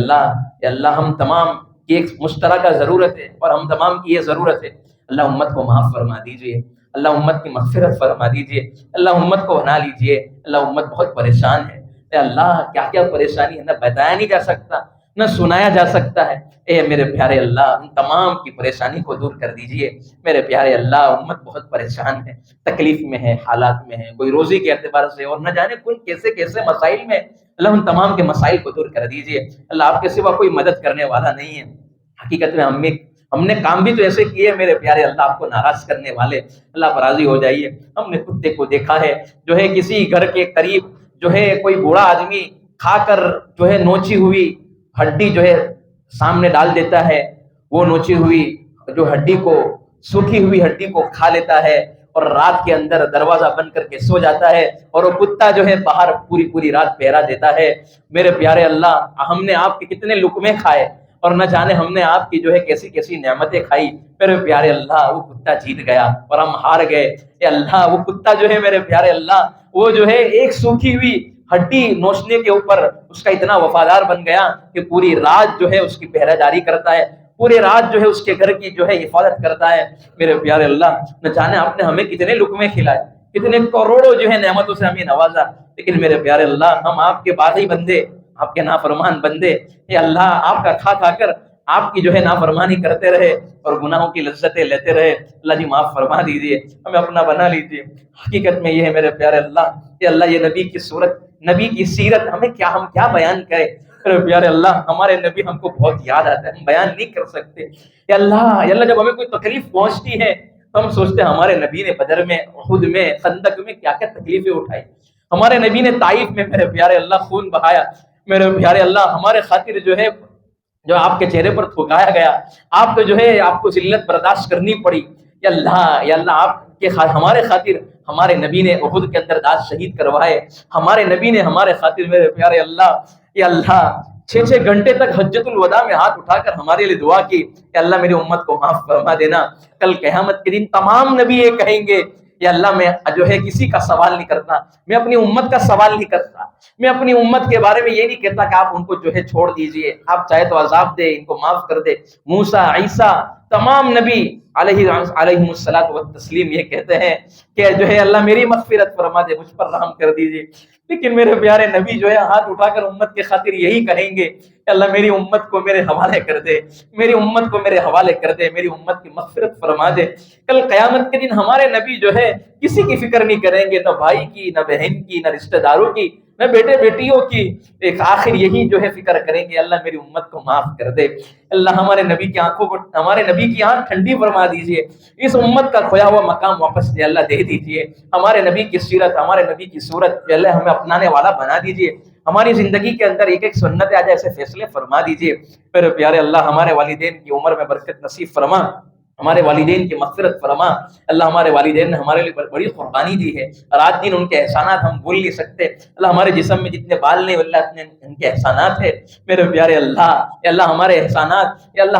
Speaker 1: اللہ ہم تمام کی ایک مشترکہ ضرورت ہے اور ہم تمام کی یہ ضرورت ہے. اللہ امت کو معاف فرما دیجیے، اللہ امت کی مغفرت فرما دیجیے، اللہ امت کو بنا لیجیے. اللہ امت بہت پریشان ہے. اے اللہ کیا کیا پریشانی ہے، نہ بتایا نہیں جا سکتا. نہ سنایا جا سکتا ہے۔ اے میرے پیارے اللہ ان تمام کی پریشانی کو دور کر دیجئے۔ میرے پیارے اللہ امت بہت پریشان ہے، تکلیف میں ہے، حالات میں ہے، کوئی روزی کے اعتبار سے اور نہ جانے کن کیسے کیسے مسائل میں۔ اللہ ان تمام کے مسائل کو دور کر دیجئے۔ اللہ آپ کے سوا کوئی مدد کرنے والا نہیں ہے۔ حقیقت میں ہم نے کام بھی تو ایسے کیے میرے پیارے اللہ، آپ کو ناراض کرنے والے، اللہ پر راضی ہو جائیے۔ ہم نے کتے کو دیکھا ہے جو ہے کسی گھر کے قریب جو ہے کوئی بوڑھا آدمی کھا کر جو ہے نوچی ہوئی ہڈی جو ہے سامنے ڈال دیتا ہے، وہ نوچی ہوئی جو ہڈی کو، سوکھی ہوئی ہڈی کو کھا لیتا ہے اور رات کے اندر دروازہ بند کر کے سو جاتا ہے، اور وہ کتا جو ہے باہر پوری رات پہرا دیتا ہے۔ میرے پیارے اللہ ہم نے آپ کے کتنے لقمے کھائے اور نہ جانے ہم نے آپ کی جو ہے کیسی کیسی نعمتیں کھائی۔ میرے پیارے اللہ وہ کتا جیت گیا اور ہم ہار گئے۔ اے اللہ وہ کتا جو ہے میرے پیارے اللہ وہ جو ہے ایک سوکھی ہوئی ہڈی نوچنے کے اوپر اس کا اتنا وفادار بن گیا کہ پوری رات جو ہے اس کی پہرہ داری کرتا ہے، پورے رات جو ہے اس کے گھر کی جو ہے حفاظت کرتا ہے۔ میرے پیارے اللہ نہ جانے آپ نے ہمیں کتنے لقمے کھلائے، کتنے کروڑوں جو ہے نعمتوں سے ہمیں نوازا، لیکن میرے پیارے اللہ ہم آپ کے باغی بندے، آپ کے نافرمان بندے، اے اللہ آپ کا کھا کر آپ کی جو ہے نافرمانی کرتے رہے اور گناہوں کی لذتیں لیتے رہے۔ اللہ جی معاف فرما دیجیے، ہمیں اپنا بنا لیجیے۔ حقیقت میں یہ ہے میرے پیارے اللہ کہ اللہ یہ نبی کی صورت، نبی کی سیرت ہم کیا بیان کرے۔ میرے پیارے اللہ ہمارے نبی ہم کو بہت یاد آتا ہے، ہم بیان نہیں کر سکتے۔ یا اللہ جب ہمیں کوئی تکلیف پہنچتی ہے تو ہم سوچتے ہیں ہمارے نبی نے بدر میں، احد میں، خندق میں کیا کیا تکلیفیں اٹھائی، ہمارے نبی نے طائف میں میرے پیارے اللہ خون بہایا۔ میرے پیارے اللہ ہمارے خاطر جو ہے جو آپ کے چہرے پر تھوکایا گیا، آپ کو جو ہے آپ کو ذلت برداشت کرنی پڑی۔ یا اللہ آپ کے ہمارے خاطر ہمارے نبی نے احد کے اندر داغ شہید کروائے، ہمارے نبی نے ہمارے خاطر میرے پیارے اللہ یا اللہ 6 گھنٹے تک حجت الوداع میں ہاتھ اٹھا کر ہمارے لیے دعا کی کہ اللہ میری امت کو معاف فرما دینا۔ کل قیامت کے دن تمام نبی یہ کہیں گے یا اللہ میں جو ہے کسی کا سوال نہیں کرتا، میں اپنی امت کا سوال نہیں کرتا، میں اپنی امت کے بارے میں یہ نہیں کہتا کہ آپ ان کو جو ہے چھوڑ دیجئے، آپ چاہے تو عذاب دے، ان کو معاف کر دے۔ موسیٰ، عیسیٰ، تمام نبی علیہم الصلاۃ والتسلیم یہ کہتے ہیں کہ جو ہے اللہ میری مغفرت فرما دے، مجھ پر رحم کر دیجئے۔ لیکن میرے پیارے نبی جو ہے ہاتھ اٹھا کر امت کے خاطر یہی کہیں گے کہ اللہ میری امت کو میرے حوالے کر دے، میری امت کو میرے حوالے کر دے، میری امت کی مغفرت فرما دے۔ کل قیامت کے دن ہمارے نبی جو ہے کسی کی فکر نہیں کریں گے، نہ بھائی کی، نہ بہن کی، نہ رشتہ داروں کی، نہ بیٹے بیٹیوں کی، ایک آخر یہی جو ہے فکر کریں گے اللہ میری امت کو معاف کر دے۔ اللہ ہمارے نبی کی آنکھوں کو، ہمارے نبی کی آنکھ ٹھنڈی فرما دیجئے، اس امت کا کھویا ہوا مقام واپس دے اللہ دے دیجئے۔ ہمارے نبی کی سیرت، ہمارے نبی کی صورت اللہ ہمیں اپنانے والا بنا دیجئے، ہماری زندگی کے اندر ایک ایک سنت آ جائے ایسے فیصلے فرما دیجئے۔ میرے پیارے اللہ ہمارے والدین کی عمر میں برکت نصیب فرما، ہمارے والدین کی مغفرت فرما۔ اللہ ہمارے والدین نے ہمارے لیے بڑی قربانی دی ہے، رات دن ان کے احسانات ہم بھول نہیں سکتے۔ اللہ ہمارے جسم میں جتنے بال نہیں اللہ اتنے ان کے احسانات ہے۔ میرے پیارے اللہ ہمارے احسانات، یا اللہ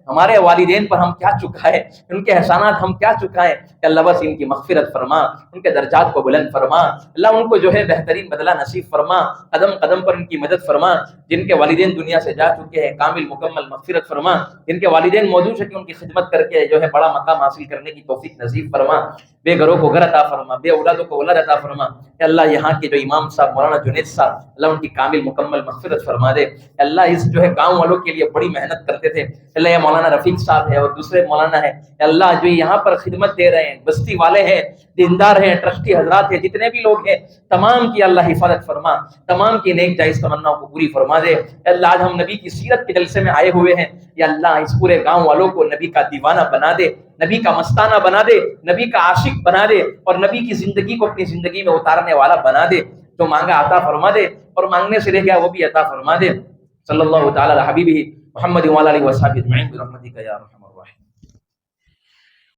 Speaker 1: ہمارے والدین پر ہم کیا چکائے، ان کے احسانات ہم کیا چکائیں، کہ اللہ بس ان کی مغفرت فرما، ان کے درجات کو بلند فرما۔ اللہ ان کو جو ہے بہترین بدلہ نصیب فرما، قدم قدم پر ان کی مدد فرما۔ جن کے والدین دنیا سے جا چکے ہیں کامل مکمل مغفرت فرما، جن کے والدین موجود ہیں کہ ان کی خدمت کر کے جو ہے بڑا مقام حاصل کرنے کی توفیق نصیب فرما۔ بے گھروں کو گھر عطا فرما، بے اولادوں کو اولاد عطا فرما۔ اے اللہ یہاں کے جو امام صاحب مولانا جنید صاحب، اللہ ان کی کامل مکمل مغفرت فرما دے۔ اللہ اس جو ہے گاؤں والوں کے لیے بڑی محنت کرتے تھے، اللہ یہ مولانا رفیق صاحب ہے اور دوسرے مولانا ہے، اللہ جو یہاں پر خدمت دے رہے ہیں، بستی والے ہیں، دیندار ہیں، ٹرسٹی حضرات ہیں، جتنے بھی لوگ ہیں تمام کی اللہ حفاظت فرما، تمام کی نیک جائز تمناؤں کو پوری فرما دے۔ اللہ آج ہم نبی کی سیرت کے جلسے میں آئے ہوئے ہیں، یا اللہ اس پورے گاؤں والوں کو نبی کا دیوانہ بنا دے، نبی کا مستانہ بنا دے، نبی کا عاشق بنا دے، اور نبی کی زندگی کو اپنی زندگی میں اتارنے والا بنا دے۔ جو مانگا عطا فرما دے اور مانگنے سے رہ گیا وہ بھی عطا فرما دے۔ صلی اللہ تعالی علی حبیبہ محمد وعلی آلہ وصحبہ اجمعین برحمتک یا ارحم الراحمین۔